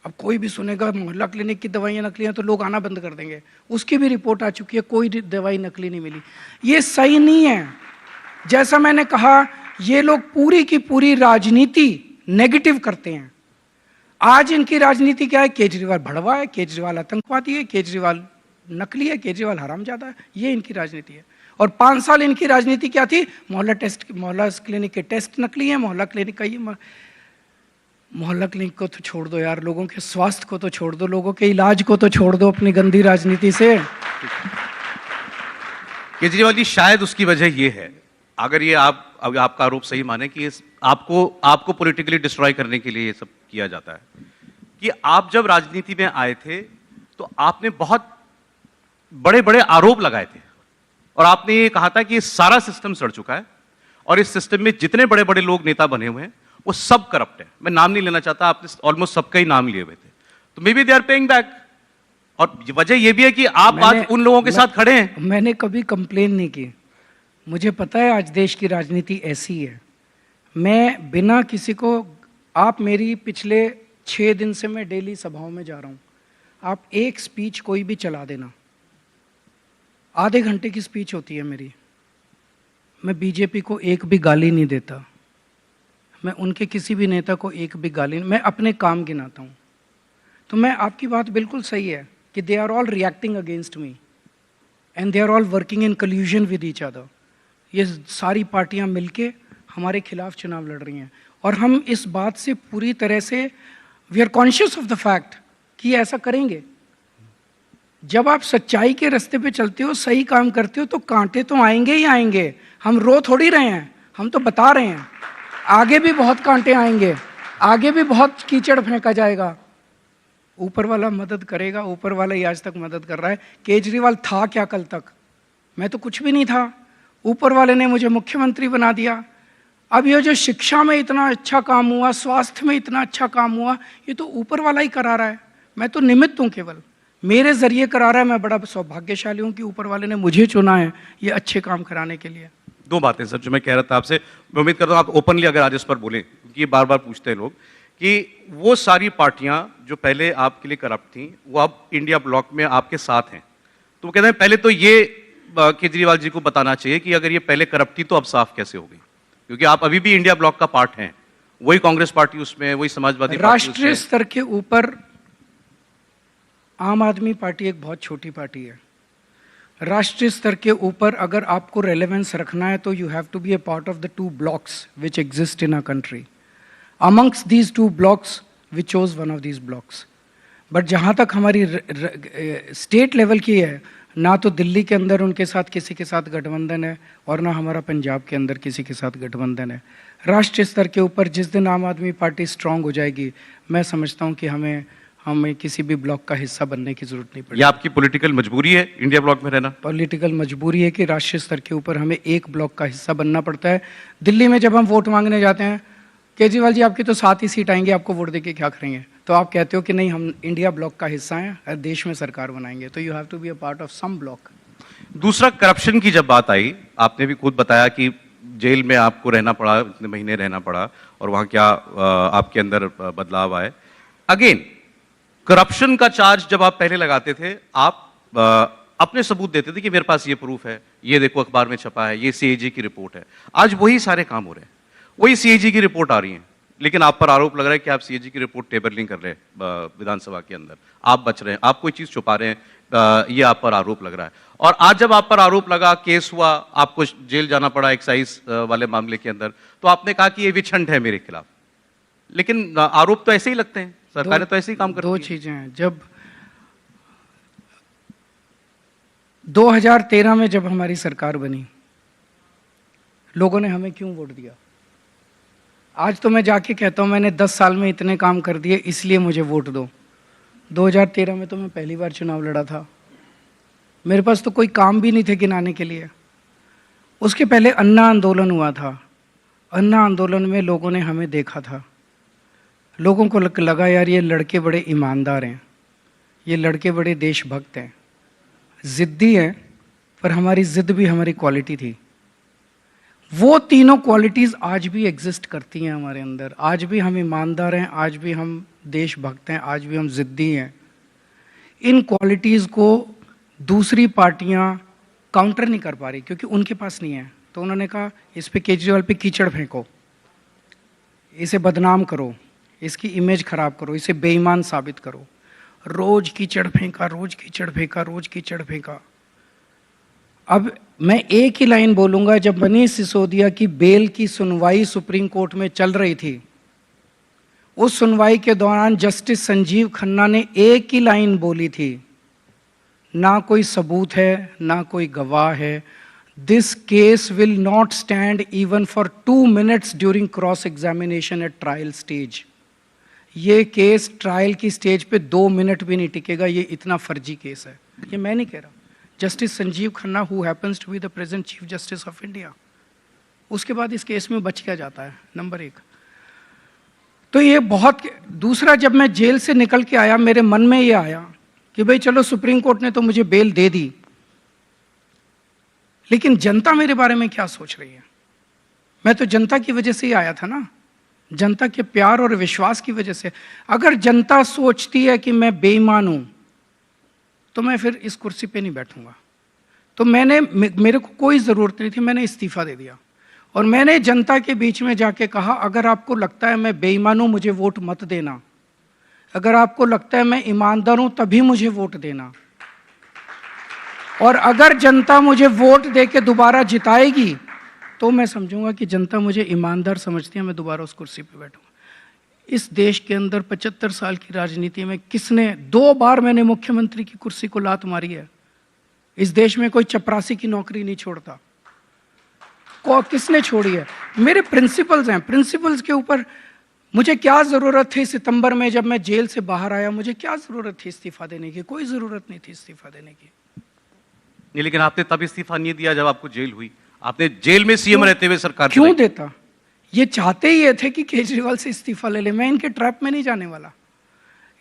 अब कोई भी सुनेगा मोहल्ला क्लिनिक की दवाइयाँ नकली हैं तो लोग आना बंद कर देंगे। उसकी भी रिपोर्ट आ चुकी है, कोई दवाई नकली नहीं मिली। ये सही नहीं है। जैसा मैंने कहा, ये लोग पूरी की पूरी राजनीति नेगेटिव करते हैं। आज इनकी राजनीति क्या है? केजरीवाल भड़वा है, केजरीवाल आतंकवादी है, केजरीवाल नकली है, केजरीवाल हरामजादा है। ये इनकी राजनीति है। और 5 साल इनकी राजनीति क्या थी? मोहल्ला क्लिनिक के टेस्ट नकली है, मोहल्ला क्लिनिक का ये। मोहल्ला क्लिनिक को तो छोड़ दो यार, लोगों के स्वास्थ्य को तो छोड़ दो, लोगों के इलाज को तो छोड़ दो अपनी गंदी राजनीति से। केजरीवाल जी, शायद उसकी वजह ये है, अगर ये आपका आरोप सही माने कि आपको पॉलिटिकली डिस्ट्रॉय करने के लिए ये सब किया जाता है, कि आप जब राजनीति में आए थे तो आपने बहुत बड़े बड़े आरोप लगाए थे और आपने ये कहा था कि ये सारा सिस्टम सड़ चुका है और इस सिस्टम में जितने बड़े बड़े लोग नेता बने हुए हैं वो सब करप्ट है। मैं नाम नहीं लेना चाहता, आपने ऑलमोस्ट सबका ही नाम लिए हुए थे, तो maybe they are paying back. और वजह यह भी है कि आप आज उन लोगों के साथ खड़े हैं। मैंने कभी कंप्लेन नहीं की। मुझे पता है आज देश की राजनीति ऐसी है। मैं बिना किसी को, आप मेरी पिछले 6 दिन से मैं डेली सभाओं में जा रहा हूं। आप एक स्पीच कोई भी चला देना, आधे घंटे की स्पीच होती है मेरी। मैं बीजेपी को एक भी गाली नहीं देता, मैं उनके किसी भी नेता को एक भी गाली, मैं अपने काम गिनाता हूं। तो मैं, आपकी बात बिल्कुल सही है कि they are all reacting against me and they are all working in collusion with each other. ये सारी पार्टियां मिलके हमारे खिलाफ चुनाव लड़ रही हैं और हम इस बात से पूरी तरह से we are conscious of the fact कि ऐसा करेंगे। जब आप सच्चाई के रास्ते पे चलते हो, सही काम करते हो, तो कांटे तो आएंगे ही आएंगे। हम रो थोड़ी रहे हैं, हम तो बता रहे हैं आगे भी बहुत कांटे आएंगे, आगे भी बहुत कीचड़ फेंका जाएगा। ऊपर वाला मदद करेगा, ऊपर वाला ही आज तक मदद कर रहा है। केजरीवाल था क्या कल तक? मैं तो कुछ भी नहीं था, ऊपर वाले ने मुझे मुख्यमंत्री बना दिया। अब ये जो शिक्षा में इतना अच्छा काम हुआ, स्वास्थ्य में इतना अच्छा काम हुआ, ये तो ऊपर वाला ही करा रहा है, मैं तो निमित्त हूँ, केवल मेरे जरिए करा रहा है। मैं बड़ा सौभाग्यशाली हूँ कि ऊपर वाले ने मुझे चुना है ये अच्छे काम कराने के लिए। दो बातें सर जो मैं कह रहा था आपसे, मैं उम्मीद करता हूँ आप ओपनली अगर आज इस पर बोलें, क्योंकि ये बार बार पूछते हैं लोग कि वो सारी पार्टियां जो पहले आपके लिए करप्ट थी वो अब इंडिया ब्लॉक में आपके साथ हैं, तो वो कहते हैं पहले तो ये केजरीवाल जी को बताना चाहिए कि अगर ये पहले करप्ट थी तो अब साफ कैसे हो गई, क्योंकि आप अभी भी इंडिया ब्लॉक का पार्ट हैं, वही कांग्रेस पार्टी उसमें, वही समाजवादी पार्टी राष्ट्रीय स्तर के ऊपर आम आदमी पार्टी एक बहुत छोटी पार्टी है। राष्ट्रीय स्तर के ऊपर अगर आपको रेलेवेंस रखना है तो you have to be a part of the two blocks which exist in a country. Amongst these two blocks we chose one of these blocks. But जहाँ तक हमारी स्टेट लेवल की है, ना तो दिल्ली के अंदर उनके साथ किसी के साथ गठबंधन है और ना हमारा पंजाब के अंदर किसी के साथ गठबंधन है। राष्ट्रीय स्तर के ऊपर जिस दिन आम आदमी पार्टी स्ट्रांग हो जाएगी, मैं समझता हूँ कि हमें किसी भी ब्लॉक का हिस्सा बनने की जरूरत नहीं पड़ेगी। ये आपकी पॉलिटिकल मजबूरी है इंडिया ब्लॉक में रहना? पॉलिटिकल मजबूरी है कि राष्ट्रीय स्तर के ऊपर हमें एक ब्लॉक का हिस्सा बनना पड़ता है। दिल्ली में जब हम वोट मांगने जाते हैं, केजरीवाल जी आपकी तो 7 ही सीट आएंगी, आपको वोट देके क्या करेंगे? तो आप कहते हो कि नहीं हम इंडिया ब्लॉक का हिस्सा हैं, देश में सरकार बनाएंगे, तो you have to be a part of some block. दूसरा, करप्शन की जब बात आई, आपने भी खुद बताया कि जेल में आपको रहना पड़ा, इतने महीने रहना पड़ा, और वहां क्या आपके अंदर बदलाव आए। अगेन करप्शन का चार्ज जब आप पहले लगाते थे, आप अपने सबूत देते थे कि मेरे पास ये प्रूफ है, ये देखो अखबार में छपा है, ये सीएजी की रिपोर्ट है। आज वही सारे काम हो रहे हैं, वही सीएजी की रिपोर्ट आ रही है, लेकिन आप पर आरोप लग रहा है कि आप सीएजी की रिपोर्ट टेबल नहीं कर रहे विधानसभा के अंदर, आप बच रहे हैं, आप कोई चीज छुपा रहे हैं, ये आप पर आरोप लग रहा है। और आज जब आप पर आरोप लगा, केस हुआ, आपको जेल जाना पड़ा एक्साइज वाले मामले के अंदर, तो आपने कहा कि ये विछंड है मेरे खिलाफ, लेकिन आरोप तो ऐसे ही लगते हैं, सरकारें तो ऐसे ही काम करती हैं। दो चीजें हैं। जब 2013 में जब हमारी सरकार बनी, लोगों ने हमें क्यों वोट दिया? आज तो मैं जाके कहता हूं मैंने 10 साल में इतने काम कर दिए इसलिए मुझे वोट दो। 2013 में तो मैं पहली बार चुनाव लड़ा था, मेरे पास तो कोई काम भी नहीं थे गिनाने के लिए। उसके पहले अन्ना आंदोलन हुआ था, अन्ना आंदोलन में लोगों ने हमें देखा था, लोगों को लगा यार ये लड़के बड़े ईमानदार हैं, ये लड़के बड़े देशभक्त हैं, जिद्दी हैं, पर हमारी जिद भी हमारी क्वालिटी थी। वो तीनों क्वालिटीज़ आज भी एग्जिस्ट करती हैं हमारे अंदर। आज भी हम ईमानदार हैं, आज भी हम देशभक्त हैं, आज भी हम जिद्दी हैं। इन क्वालिटीज़ को दूसरी पार्टियां काउंटर नहीं कर पा रही क्योंकि उनके पास नहीं है। तो उन्होंने कहा इस पे केजरीवाल पे कीचड़ फेंको, इसे बदनाम करो, इसकी इमेज खराब करो, इसे बेईमान साबित करो। रोज कीचड़ फेंका, रोज कीचड़ फेंका, रोज कीचड़ फेंका। अब मैं एक ही लाइन बोलूंगा, जब मनीष सिसोदिया की बेल की सुनवाई सुप्रीम कोर्ट में चल रही थी, उस सुनवाई के दौरान जस्टिस संजीव खन्ना ने एक ही लाइन बोली थी, ना कोई सबूत है, ना कोई गवाह है, this case will not stand even for 2 minutes during cross examination eight trial stage. ये केस ट्रायल की स्टेज पे 2 मिनट भी नहीं टिकेगा, ये इतना फर्जी केस है। ये मैं नहीं कह रहा, justice Sanjiv Khanna who happens to be the present chief justice of India. उसके बाद इस केस में बच क्या जाता है, नंबर 1। तो ये बहुत। दूसरा, जब मैं जेल से निकल के आया, मेरे मन में ये आया कि भाई चलो सुप्रीम कोर्ट ने तो मुझे बेल दे दी, लेकिन जनता मेरे बारे में क्या सोच रही है? मैं तो जनता की वजह से ही आया था ना, जनता के प्यार और विश्वास की वजह से। अगर जनता सोचती है कि मैं बेईमान हूं तो मैं फिर इस कुर्सी पे नहीं बैठूंगा। तो मेरे को कोई ज़रूरत नहीं थी, मैंने इस्तीफा दे दिया और मैंने जनता के बीच में जाके कहा, अगर आपको लगता है मैं बेईमान हूं मुझे वोट मत देना, अगर आपको लगता है मैं ईमानदार हूं तभी मुझे वोट देना, और अगर जनता मुझे वोट दे के दोबारा जिताएगी तो मैं समझूंगा कि जनता मुझे ईमानदार समझती है, मैं दोबारा उस कुर्सी पे बैठूंगा। इस देश के अंदर 75 साल की राजनीति में किसने 2 बार मैंने मुख्यमंत्री की कुर्सी को लात मारी है? इस देश में कोई चपरासी की नौकरी नहीं छोड़ता। किसने छोड़ी है? मेरे प्रिंसिपल्स हैं, प्रिंसिपल्स के ऊपर मुझे क्या जरूरत थी सितंबर में जब मैं जेल से बाहर आया, मुझे क्या जरूरत थी इस्तीफा देने की? कोई जरूरत नहीं थी इस्तीफा देने की। नहीं, लेकिन आपने तब इस्तीफा नहीं दिया जब आपको जेल हुई। आपने जेल में सीएम रहते हुए सरकार क्यों चलाई। देता? ये चाहते ही ये थे कि केजरीवाल से इस्तीफा ले ले। मैं इनके ट्रैप में नहीं जाने वाला।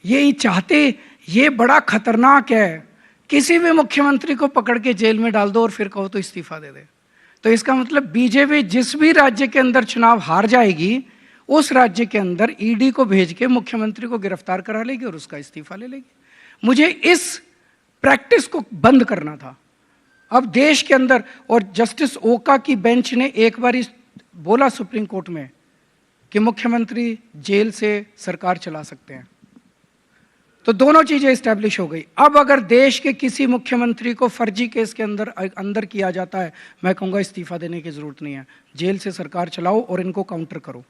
ये चाहते, ये बड़ा खतरनाक है। किसी भी मुख्यमंत्री को पकड़ के जेल में डाल दो और फिर कहो तो इस्तीफा दे दे। तो इसका मतलब बीजेपी जिस भी राज्य के अंदर चुनाव हार जाएगी, उस राज्य के अंदर ईडी को भेज के मुख्यमंत्री को गिरफ्तार करा लेगी और उसका इस्तीफा ले लेगी। मुझे इस प्रैक्टिस को बंद करना था। अब देश के अंदर, और जस्टिस ओका की बेंच ने एक बार बोला सुप्रीम कोर्ट में कि मुख्यमंत्री जेल से सरकार चला सकते हैं, तो दोनों चीजें एस्टैब्लिश हो गई। अब अगर देश के किसी मुख्यमंत्री को फर्जी केस के अंदर किया जाता है, मैं कहूंगा इस्तीफा देने की जरूरत नहीं है, जेल से सरकार चलाओ और इनको काउंटर करो।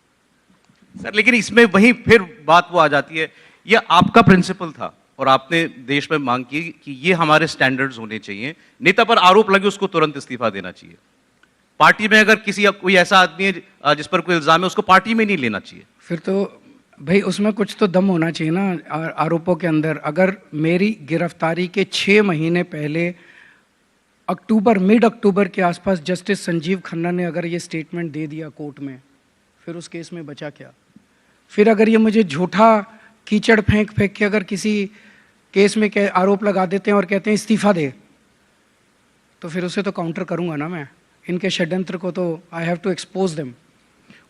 सर, लेकिन इसमें वही फिर बात वो आ जाती है, ये आपका प्रिंसिपल था और आपने देश में मांग की कि ये हमारे स्टैंडर्ड्स होने चाहिए, नेता पर आरोप लगे उसको तुरंत इस्तीफा देना चाहिए। पार्टी में अगर कोई ऐसा आदमी है जिस पर कोई इल्जाम है, उसको पार्टी में नहीं लेना चाहिए। फिर तो भाई उसमें कुछ तो दम होना चाहिए ना आरोपों के अंदर। अगर मेरी गिरफ्तारी के 6 महीने पहले मिड अक्टूबर के आसपास जस्टिस संजीव खन्ना ने अगर ये स्टेटमेंट दे दिया कोर्ट में, फिर उस केस में बचा क्या? फिर अगर ये मुझे झूठा कीचड़ फेंक के अगर किसी केस में आरोप लगा देते हैं और कहते हैं इस्तीफा दे, तो फिर उसे तो काउंटर करूंगा ना मैं। इनके षड्यंत्र को तो I have to expose them.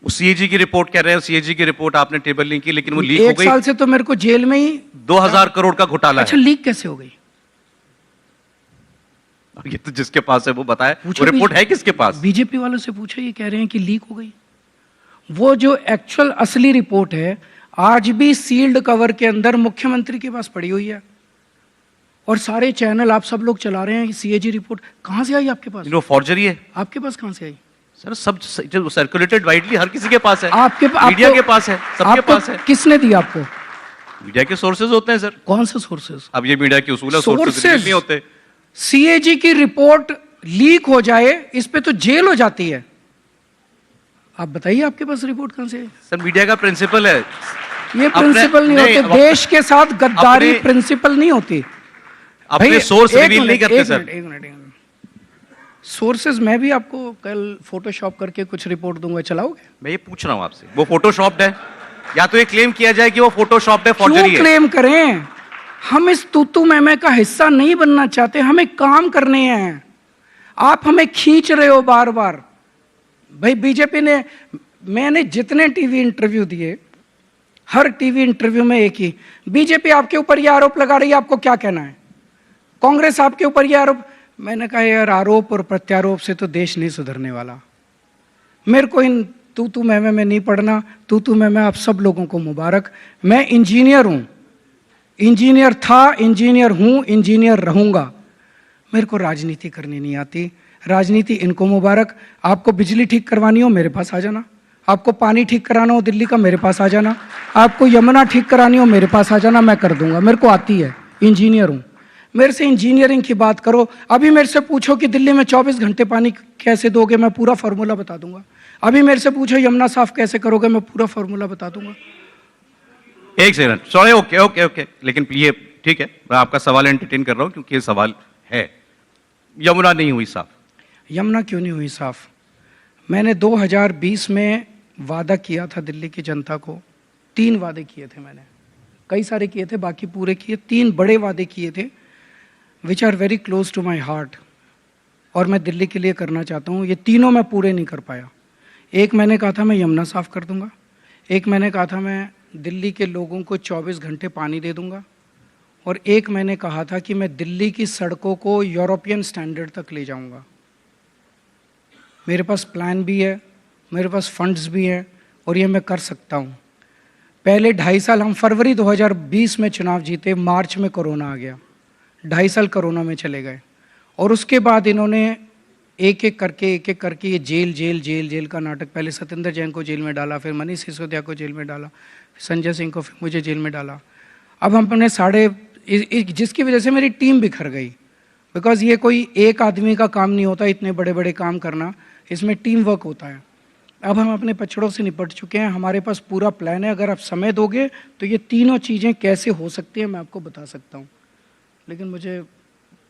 CAG की रिपोर्ट कह रहे हैं, सीएजी की रिपोर्ट आपने टेबल नहीं की, लेकिन वो लीक हो गई। 1 साल से तो मेरे को जेल में ही 2000 करोड़ का घोटाला अच्छा, है। लीक कैसे हो गई? ये तो जिसके पास है वो बताए, वो रिपोर्ट है किसके पास? बीजेपी वालों से पूछा, ये कह रहे हैं कि लीक हो गई। वो जो एक्चुअल असली रिपोर्ट है आज भी सील्ड कवर के अंदर मुख्यमंत्री के पास पड़ी हुई है, और सारे चैनल आप सब लोग चला रहे हैं। सीएजी रिपोर्ट कहां से आई आपके पास? फॉर्जरी है। आपके पास कहां से आई? सर, सब जो सर्कुलेटेड वाइडली हर किसी के पास है। मीडिया के पास है, सबके पास है। किसने दी आपको? मीडिया के सोर्सेज होते हैं सर। कौन से सोर्सेज? अब ये मीडिया की उसूल है, सोर्सेज नहीं होते। सीएजी की रिपोर्ट लीक हो जाए, इस पे तो जेल हो जाती है। आप बताइए आपके पास रिपोर्ट कहां से है? सर, मीडिया का प्रिंसिपल है ये। प्रिंसिपल नहीं होते, देश के साथ गद्दारी प्रिंसिपल नहीं होती। अपने सोर्स रिवील नहीं करते सर। एक मिनट सोर्सेज मैं भी आपको कल फोटोशॉप करके कुछ रिपोर्ट दूंगा, चलाओगे? मैं ये पूछ रहा हूं आपसे, वो फोटोशॉप्ड है या तो ये क्लेम किया जाए कि वो फोटोशॉप्ड है, फॉर्जरी है। क्लेम करें? हम इस तूतू मैमे का हिस्सा नहीं बनना चाहते, हमें काम करने हैं। आप हमें खींच रहे हो बार बार। भाई बीजेपी ने, मैंने जितने टीवी इंटरव्यू दिए, हर टीवी इंटरव्यू में एक ही, बीजेपी आपके ऊपर ये आरोप लगा रही है, आपको क्या कहना है? कांग्रेस आपके ऊपर ये आरोप। मैंने कहा यार, आरोप और प्रत्यारोप से तो देश नहीं सुधरने वाला। मेरे को इन तू मैं में नहीं पढ़ना। तू मैं आप सब लोगों को मुबारक। मैं इंजीनियर हूं, इंजीनियर था, इंजीनियर हूं, इंजीनियर रहूंगा। मेरे को राजनीति करनी नहीं आती। राजनीति इनको मुबारक। आपको बिजली ठीक करवानी हो मेरे पास आ जाना, आपको पानी ठीक कराना हो दिल्ली का मेरे पास आ जाना, आपको यमुना ठीक करानी हो मेरे पास आ जाना, मैं कर दूंगा। मेरे को आती है, इंजीनियर हूं। मेरे से इंजीनियरिंग की बात करो। अभी मेरे से पूछो कि दिल्ली में 24 घंटे पानी कैसे दोगे, मैं पूरा फॉर्मूला बता दूंगा। अभी मेरे से पूछो यमुना साफ कैसे करोगे, मैं पूरा फॉर्मूला बता दूंगा। एक सेकंड, सॉरी, ओके, लेकिन ये ठीक है, मैं आपका सवाल एंटरटेन कर रहा हूं क्योंकि ये सवाल है। यमुना नहीं हुई साफ। यमुना क्यों नहीं हुई साफ? मैंने 2020 में वादा किया था दिल्ली की जनता को। 3 वादे किए थे मैंने, कई सारे किए थे, बाकी पूरे किए। 3 बड़े वादे किए थे which are very close to my heart, और मैं दिल्ली के लिए करना चाहता हूँ। ये तीनों मैं पूरे नहीं कर पाया। एक मैंने कहा था मैं यमुना साफ कर दूंगा, एक मैंने कहा था मैं दिल्ली के लोगों को 24 घंटे पानी दे दूंगा, और एक मैंने कहा था कि मैं दिल्ली की सड़कों को यूरोपियन स्टैंडर्ड तक ले जाऊंगा। मेरे पास प्लान भी है, मेरे पास फंड्स भी हैं, और ये मैं कर सकता हूँ। पहले 2.5 साल, हम फरवरी 2020 में चुनाव जीते, मार्च में कोरोना आ गया, 2.5 साल कोरोना में चले गए, और उसके बाद इन्होंने एक एक करके ये जेल का नाटक। पहले सत्येंद्र जैन को जेल में डाला, फिर मनीष सिसोदिया को जेल में डाला, संजय सिंह को, फिर मुझे जेल में डाला। अब हमने जिसकी वजह से मेरी टीम बिखर गई, बिकॉज ये कोई एक आदमी का काम नहीं होता इतने बड़े बड़े काम करना, इसमें टीम वर्क होता है। अब हम अपने पचड़ों से निपट चुके हैं, हमारे पास पूरा प्लान है। अगर आप समय दोगे तो ये तीनों चीजें कैसे हो सकती हैं मैं आपको बता सकता हूँ, लेकिन मुझे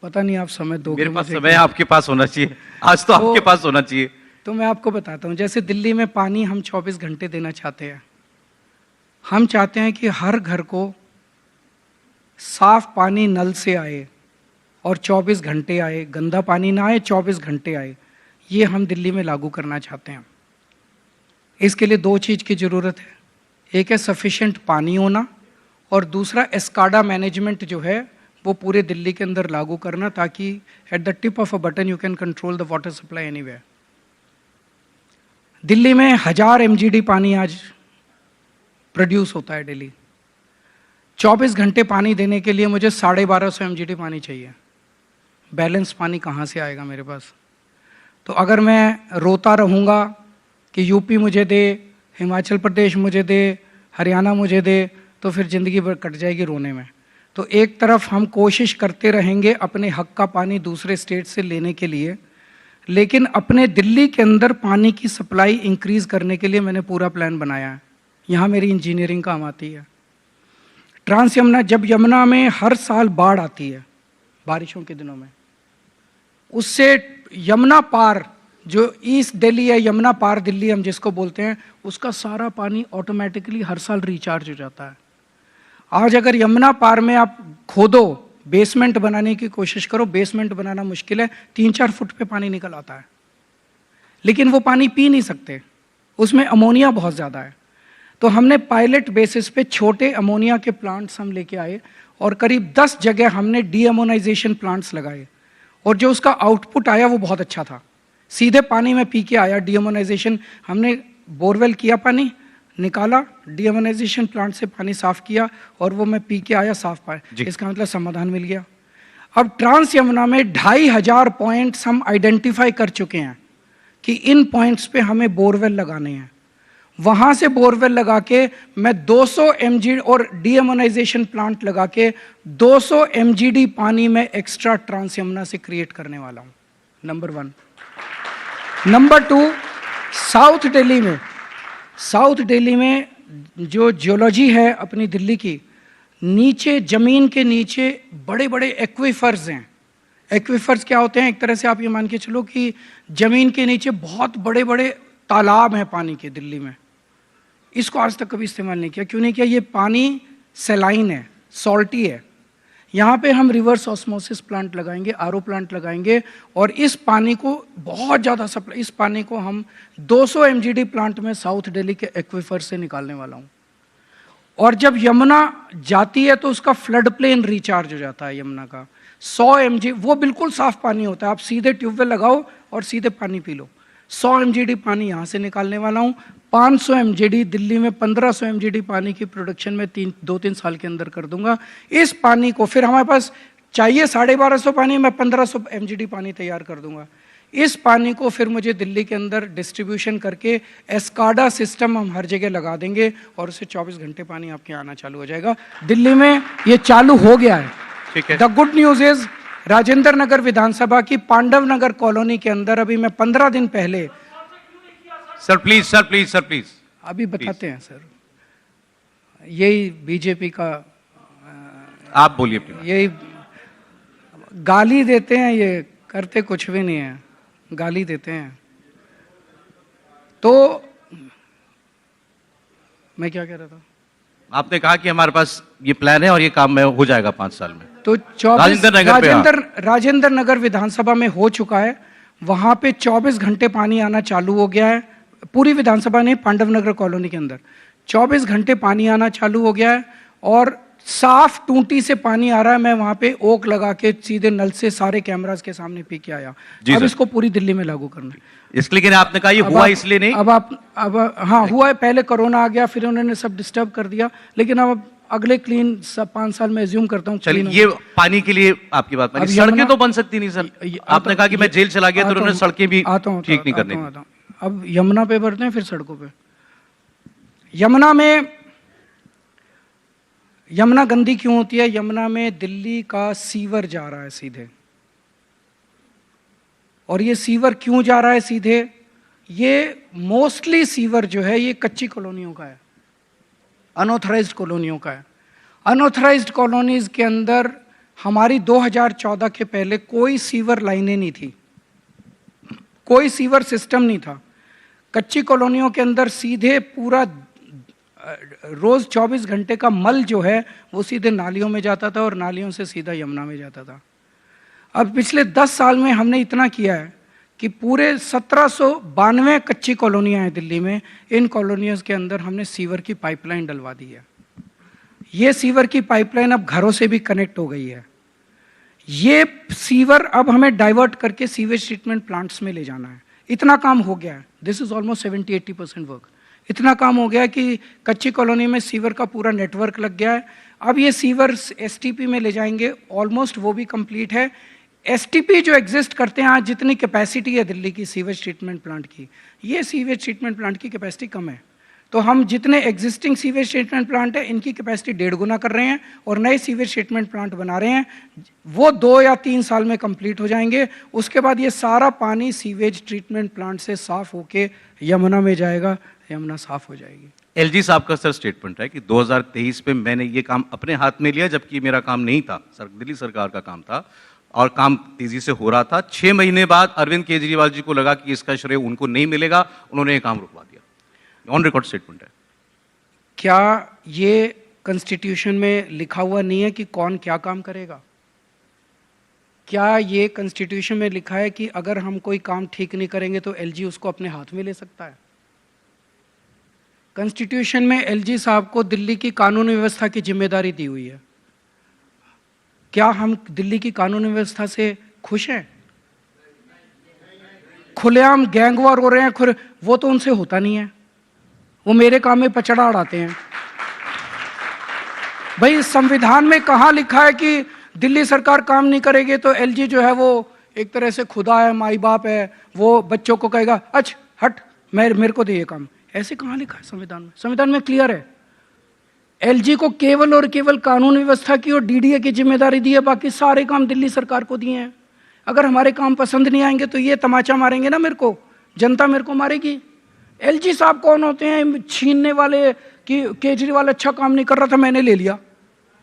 पता नहीं आप समय दोगे मेरे पास मुझे समय क्या। आपके पास होना चाहिए, आज तो आपके पास होना चाहिए। तो मैं आपको बताता हूँ, जैसे दिल्ली में पानी हम 24 घंटे देना चाहते हैं। हम चाहते हैं कि हर घर को साफ पानी नल से आए और 24 घंटे आए, गंदा पानी ना आए, 24 घंटे आए। ये हम दिल्ली में लागू करना चाहते हैं। इसके लिए दो चीज़ की ज़रूरत है, एक है सफिशिएंट पानी होना और दूसरा एस्काडा मैनेजमेंट जो है वो पूरे दिल्ली के अंदर लागू करना, ताकि at the tip of a button you can control the water supply anywhere. Delhi में 1000 MGD पानी आज प्रोड्यूस होता है डेली। 24 घंटे पानी देने के लिए मुझे 1250 MGD पानी चाहिए। बैलेंस पानी कहाँ से आएगा मेरे पास? तो अगर मैं रोता रहूँगा कि यूपी मुझे दे, हिमाचल प्रदेश मुझे दे, हरियाणा मुझे दे, तो फिर ज़िंदगी भर कट जाएगी रोने में। तो एक तरफ हम कोशिश करते रहेंगे अपने हक का पानी दूसरे स्टेट से लेने के लिए, लेकिन अपने दिल्ली के अंदर पानी की सप्लाई इंक्रीज करने के लिए मैंने पूरा प्लान बनाया है। यहाँ मेरी इंजीनियरिंग काम आती है। ट्रांस यमुना, जब यमुना में हर साल बाढ़ आती है बारिशों के दिनों में, उससे यमुना पार जो ईस्ट दिल्ली है, यमुना पार दिल्ली हम जिसको बोलते हैं, उसका सारा पानी ऑटोमेटिकली हर साल रिचार्ज हो जाता है। आज अगर यमुना पार में आप खोदो, बेसमेंट बनाने की कोशिश करो, बेसमेंट बनाना मुश्किल है, 3-4 फुट पे पानी निकल आता है, लेकिन वो पानी पी नहीं सकते, उसमें अमोनिया बहुत ज़्यादा है। तो हमने पायलट बेसिस पे छोटे अमोनिया के प्लांट्स हम लेके आए और करीब 10 जगह हमने डीअमोनाइजेशन प्लांट्स लगाए, और जो उसका आउटपुट आया वो बहुत अच्छा था। सीधे पानी में पी के आया डीअमोनाइजेशन। हमने बोरवेल किया, पानी निकाला, डीअमोनाइजेशन प्लांट से पानी साफ किया और वो मैं पी के आया साफ पानी। इसका मतलब समाधान मिल गया। अब ट्रांस यमुना में 2500 पॉइंट्स हम आइडेंटिफाई कर चुके हैं कि इन पॉइंट्स पे हमें बोरवेल लगाने हैं। वहां से बोरवेल लगा के मैं 200 MGD और डीअमोनाइजेशन प्लांट लगा के 200 MGD पानी में एक्स्ट्रा ट्रांस यमुना से क्रिएट करने वाला हूं। नंबर 1। नंबर 2, साउथ दिल्ली में जो जियोलॉजी है अपनी दिल्ली की, नीचे जमीन के नीचे बड़े बड़े एक्वीफर्स हैं। एक्वीफर्स क्या होते हैं? एक तरह से आप ये मान के चलो कि जमीन के नीचे बहुत बड़े बड़े तालाब हैं पानी के दिल्ली में। इसको आज तक कभी इस्तेमाल नहीं किया। क्यों नहीं किया? ये पानी सैलाइन है, सॉल्टी है। यहाँ पे हम रिवर्स ऑस्मोसिस प्लांट लगाएंगे, आरओ प्लांट लगाएंगे, और इस पानी को बहुत ज़्यादा सप्लाई, इस पानी को हम 200 MGD प्लांट में साउथ दिल्ली के एक्वीफर से निकालने वाला हूँ। और जब यमुना जाती है तो उसका फ्लड प्लेन रिचार्ज हो जाता है यमुना का। 100 MGD, वो बिल्कुल साफ पानी होता है, आप सीधे ट्यूबवेल लगाओ और सीधे पानी पी लो। 100 MGD पानी यहाँ से निकालने वाला हूँ। 500 MGD दिल्ली में 1500 MGD पानी की प्रोडक्शन में 2-3 साल के अंदर कर दूंगा। इस पानी को फिर हमारे पास चाहिए 1250 पानी, मैं 1500 MGD पानी तैयार कर दूंगा। इस पानी को फिर मुझे दिल्ली के अंदर डिस्ट्रीब्यूशन करके एस्काडा सिस्टम हम हर जगह लगा देंगे और उससे 24 घंटे पानी आपके आना चालू हो जाएगा। दिल्ली में ये चालू हो गया है। ठीक है। The good news is Rajendra Nagar विधानसभा की पांडव नगर कॉलोनी के अंदर अभी मैं 15 दिन पहले, सर प्लीज अभी बताते हैं सर, यही बीजेपी का, आप बोलिए। यही गाली देते हैं, ये करते कुछ भी नहीं है, गाली देते हैं। तो मैं क्या कह रहा था? आपने कहा कि हमारे पास ये प्लान है और ये काम में हो जाएगा 5 साल में। तो राजेंद्र नगर विधानसभा में हो चुका है। वहां पे 24 घंटे पानी आना चालू हो गया है। पूरी विधानसभा ने, पांडव नगर कॉलोनी के अंदर 24 घंटे पानी आना चालू हो गया है और साफ टूटी से पानी आ रहा है। मैं वहां पे ओक लगा के सीधे नल से सारे कैमरास के सामने पी के आया। अब इसको पूरी दिल्ली में लागू करना है। इसलिए लेकिन आपने कहा ये हुआ इसलिए नहीं। अब हाँ हुआ है, पहले कोरोना आ गया, फिर उन्होंने सब डिस्टर्ब कर दिया, लेकिन अब अगले क्लीन 5 साल में एज्यूम करता हूँ। चलिए, ये पानी के लिए आपकी बात मानी, सड़कें तो बन सकती नहीं सर। आपने कहा कि मैं जेल चला गया तो उन्होंने सड़कें भी ठीक नहीं करने दी। अब यमुना पे भरते हैं, फिर सड़कों पे। यमुना में, यमुना गंदी क्यों होती है? यमुना में दिल्ली का सीवर जा रहा है सीधे, और ये सीवर क्यों जा रहा है सीधे? ये मोस्टली सीवर जो है ये कच्ची कॉलोनियों का है, अनऑथराइज्ड कॉलोनियों का है। अनऑथराइज्ड कॉलोनीज के अंदर हमारी 2014 के पहले कोई सीवर लाइनें नहीं थी, कोई सीवर सिस्टम नहीं था। कच्ची कॉलोनियों के अंदर सीधे पूरा रोज 24 घंटे का मल जो है वो सीधे नालियों में जाता था और नालियों से सीधा यमुना में जाता था। अब पिछले 10 साल में हमने इतना किया है कि पूरे 1792 कच्ची कॉलोनियां हैं दिल्ली में, इन कॉलोनियों के अंदर हमने सीवर की पाइपलाइन डलवा दी है। ये सीवर की पाइपलाइन अब घरों से भी कनेक्ट हो गई है। ये सीवर अब हमें डाइवर्ट करके सीवेज ट्रीटमेंट प्लांट्स में ले जाना है। इतना काम हो गया है, दिस इज ऑलमोस्ट 70-80% वर्क। इतना काम हो गया कि कच्ची कॉलोनी में सीवर का पूरा नेटवर्क लग गया है। अब ये सीवर एसटीपी में ले जाएंगे, ऑलमोस्ट वो भी कंप्लीट है। एसटीपी जो एग्जिस्ट करते हैं आज, जितनी कैपेसिटी है दिल्ली की सीवेज ट्रीटमेंट प्लांट की, ये सीवेज ट्रीटमेंट प्लांट की कैपेसिटी कम है। तो हम जितने एग्जिस्टिंग सीवेज ट्रीटमेंट प्लांट है इनकी कैपेसिटी 1.5 गुना कर रहे हैं और नए सीवेज ट्रीटमेंट प्लांट बना रहे हैं। वो 2 या 3 साल में कंप्लीट हो जाएंगे। उसके बाद ये सारा पानी सीवेज ट्रीटमेंट प्लांट से साफ होके यमुना में जाएगा, यमुना साफ हो जाएगी। एलजी साहब का सर स्टेटमेंट है कि 2023 में मैंने ये काम अपने हाथ में लिया, जबकि मेरा काम नहीं था, दिल्ली सरकार का काम था और काम तेजी से हो रहा था। 6 महीने बाद अरविंद केजरीवाल जी को लगा कि इसका श्रेय उनको नहीं मिलेगा, उन्होंने ये काम रुकवा दिया। ऑन रिकॉर्ड स्टेटमेंट है। क्या ये कॉन्स्टिट्यूशन में लिखा हुआ नहीं है कि कौन क्या काम करेगा? क्या ये कॉन्स्टिट्यूशन में लिखा है कि अगर हम कोई काम ठीक नहीं करेंगे तो एलजी उसको अपने हाथ में ले सकता है? कॉन्स्टिट्यूशन में एलजी साहब को दिल्ली की कानून व्यवस्था की जिम्मेदारी दी हुई है। क्या हम दिल्ली की कानून व्यवस्था से खुश हैं? खुलेआम गैंग वॉर हो रहे हैं, वो तो उनसे होता नहीं है। वो मेरे काम में पचड़ा अड़ाते हैं। भाई संविधान में कहाँ लिखा है कि दिल्ली सरकार काम नहीं करेगी तो एलजी जो है वो एक तरह से खुदा है, माई बाप है, वो बच्चों को कहेगा अच्छा हट मेरे को दे ये काम? ऐसे कहाँ लिखा है संविधान में? संविधान में क्लियर है, एलजी को केवल और केवल कानून व्यवस्था की और डीडीए की जिम्मेदारी दी है, बाकी सारे काम दिल्ली सरकार को दिए हैं। अगर हमारे काम पसंद नहीं आएंगे तो ये तमाचा मारेंगे ना मेरे को, जनता मेरे को मारेगी। एलजी साहब कौन होते हैं छीनने वाले कि केजरीवाल अच्छा काम नहीं कर रहा था मैंने ले लिया?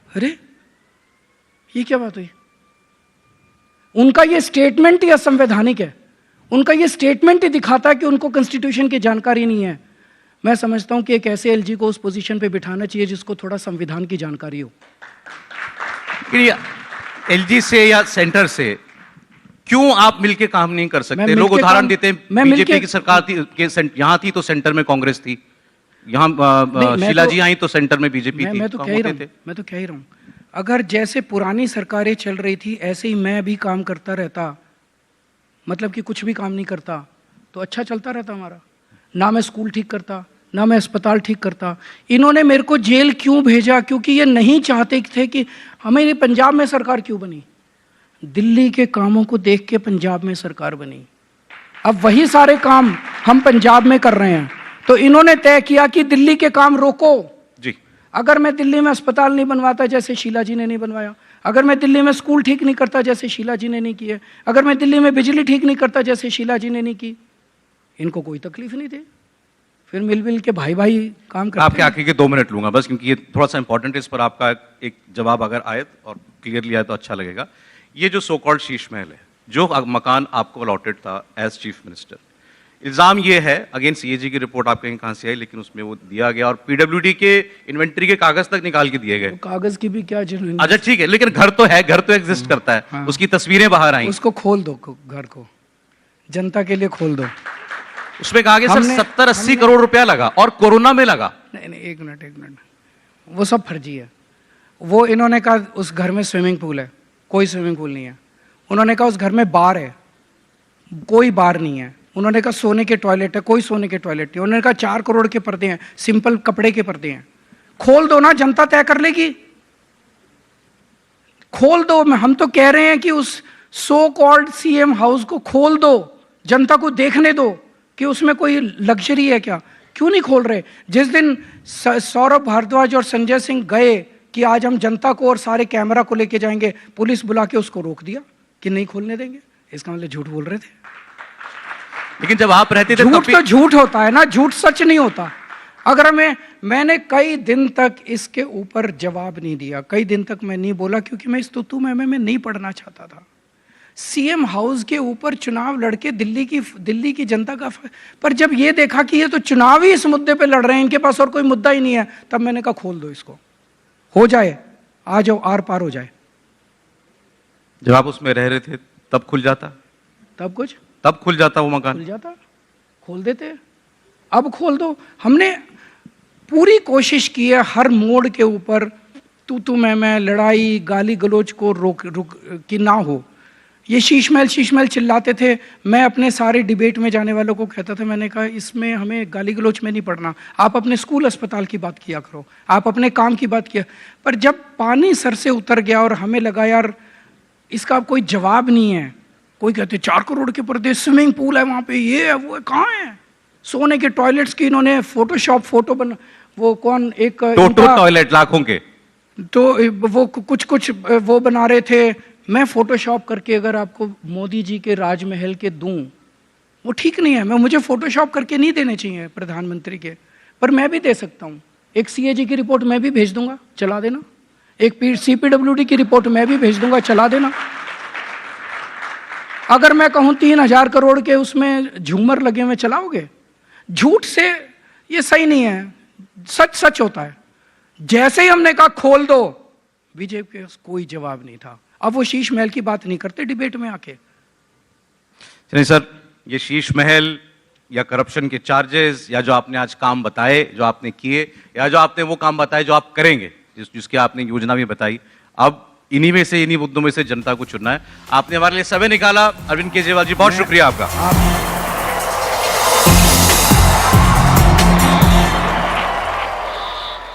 अरे ये क्या बात हुई? उनका ये स्टेटमेंट ही असंवैधानिक है। उनका ये स्टेटमेंट ही दिखाता है कि उनको कॉन्स्टिट्यूशन की जानकारी नहीं है। मैं समझता हूं कि एक ऐसे एलजी को उस पोजीशन पे बिठाना चाहिए जिसको थोड़ा संविधान की जानकारी हो। एलजी से या सेंटर से क्यों आप मिलके काम नहीं कर सकते? लोग उदाहरण देते हैं, बीजेपी की सरकार थी, यहां थी तो सेंटर में कांग्रेस थी, यहां शीला जी आई तो सेंटर में बीजेपी थी। मैं तो कह ही रहा हूं, अगर जैसे पुरानी सरकारें चल रही थी ऐसे ही मैं भी काम करता रहता, मतलब कि कुछ भी काम नहीं करता, तो अच्छा चलता रहता हमारा। ना मैं स्कूल ठीक करता, ना मैं अस्पताल ठीक करता। इन्होंने मेरे को जेल क्यों भेजा? क्योंकि ये नहीं चाहते थे कि हमें पंजाब में सरकार क्यों बनी। दिल्ली के कामों को देख के पंजाब में सरकार बनी। अब वही सारे काम हम पंजाब में कर रहे हैं, तो इन्होंने तय किया कि दिल्ली के काम रोको जी। अगर मैं दिल्ली में अस्पताल नहीं बनवाता जैसे शीला जी ने नहीं बनवाया, अगर मैं दिल्ली में स्कूल ठीक नहीं करता जैसे शीला जी ने नहीं किए, अगर मैं दिल्ली में बिजली ठीक नहीं करता जैसे शीला जी ने नहीं की, इनको कोई तकलीफ नहीं थी। फिर मिल के भाई भाई काम करते। आपके आखिर के 2 मिनट लूंगा बस, क्योंकि ये थोड़ा सा इंपॉर्टेंट है। इस पर आपका एक जवाब अगर आए और क्लियरली आए तो अच्छा लगेगा। ये जो सो कॉल्ड शीश महल है, जो मकान आपको अलॉटेड था एज चीफ मिनिस्टर, इल्जाम ये है, अगेन सीएजी की रिपोर्ट आप कहीं कहां से आई, लेकिन उसमें वो दिया गया और पीडब्ल्यूडी के इन्वेंट्री के कागज तक निकाल के दिए गए। तो कागज की भी क्या जरूरत? अच्छा ठीक है, लेकिन घर तो है, घर तो एग्जिस्ट करता है। हाँ। उसकी तस्वीरें बाहर आई, उसको खोल दो, घर को जनता के लिए खोल दो। उसमें कहा गया सर 70-80 करोड़ रुपया लगा और कोरोना में लगा। नहीं एक मिनट, वो सब फर्जी है। वो इन्होंने कहा उस घर में स्विमिंग पूल है, कोई स्विमिंग पूल नहीं है। उन्होंने कहा उस घर में बार है, कोई बार नहीं है। उन्होंने कहा सोने के टॉयलेट है, कोई सोने के टॉयलेट नहीं। उन्होंने कहा 4 करोड़ के पर्दे हैं, सिंपल कपड़े के पर्दे हैं। खोल दो ना, जनता तय कर लेगी। खोल दो। हम तो कह रहे हैं कि उस सो कॉल्ड सीएम हाउस को खोल दो, जनता को देखने दो कि उसमें कोई लग्जरी है क्या। क्यों नहीं खोल रहे? जिस दिन सौरभ भारद्वाज और संजय सिंह गए कि आज हम जनता को और सारे कैमरा को लेके जाएंगे, पुलिस बुला के उसको रोक दिया कि नहीं खोलने देंगे। इसका मतलब झूठ बोल रहे थे। लेकिन जब आप रहते थे तब झूठ भी तो झूठ होता है ना, झूठ सच नहीं होता। अगर मैंने कई दिन तक इसके ऊपर जवाब नहीं दिया, कई दिन तक मैं नहीं बोला, क्योंकि मैं इस तुतु में नहीं पढ़ना चाहता था। सीएम हाउस के ऊपर चुनाव लड़के दिल्ली की जनता का, पर जब ये देखा कि ये तो चुनाव ही इस मुद्दे पे लड़ रहे हैं, इनके पास और कोई मुद्दा ही नहीं है, तब मैंने कहा खोल दो इसको, हो जाए, आ जाओ, आर पार हो जाए। जब आप उसमें रह रहे थे तब खुल जाता, तब खुल जाता वो मकान, खुल जाता, खोल देते। अब खोल दो। हमने पूरी कोशिश की है हर मोड़ के ऊपर तू मैं लड़ाई गाली गलोच को रोक कि ना हो। ये शीश महल चिल्लाते थे। मैं अपने सारे डिबेट में जाने वालों को कहता था, मैंने कहा इसमें हमें गाली गलोच में नहीं पड़ना, आप अपने स्कूल अस्पताल की बात किया करो, आप अपने काम की बात किया। पर जब पानी सर से उतर गया और हमें लगा यार इसका कोई जवाब नहीं है, कोई कहते 4 करोड़ के पर्दे, स्विमिंग पूल है वहां पे, ये है वो है, कहाँ है, सोने के टॉयलेट्स की इन्होंने फोटोशॉप फोटो बना, वो कौन एक टॉयलेट लाखों के, तो वो कुछ वो बना रहे थे। मैं फोटोशॉप करके अगर आपको मोदी जी के राजमहल के दूं, वो ठीक नहीं है। मुझे फोटोशॉप करके नहीं देने चाहिए प्रधानमंत्री के, पर मैं भी दे सकता हूं। एक सीएजी की रिपोर्ट मैं भी भेज दूंगा, चला देना। एक सीपीडब्ल्यूडी की रिपोर्ट मैं भी भेज दूंगा, चला देना। अगर मैं कहूं 3000 करोड़ के उसमें झूमर लगे हुए, चलाओगे? झूठ से ये सही नहीं है, सच होता है। जैसे ही हमने कहा खोल दो, बीजेपी के पास कोई जवाब नहीं था। अब वो शीश महल की बात नहीं करते डिबेट में आके। चलिए सर, ये शीश महल या करप्शन के चार्जेस या जो आपने आज काम बताए, जो आपने किए, या जो आपने वो काम बताए जो आप करेंगे, जिसकी आपने योजना भी बताई, अब इन्हीं में से, इन्हीं मुद्दों में से जनता को चुनना है। आपने हमारे लिए समय निकाला। अरविंद केजरीवाल जी, बहुत शुक्रिया आपका।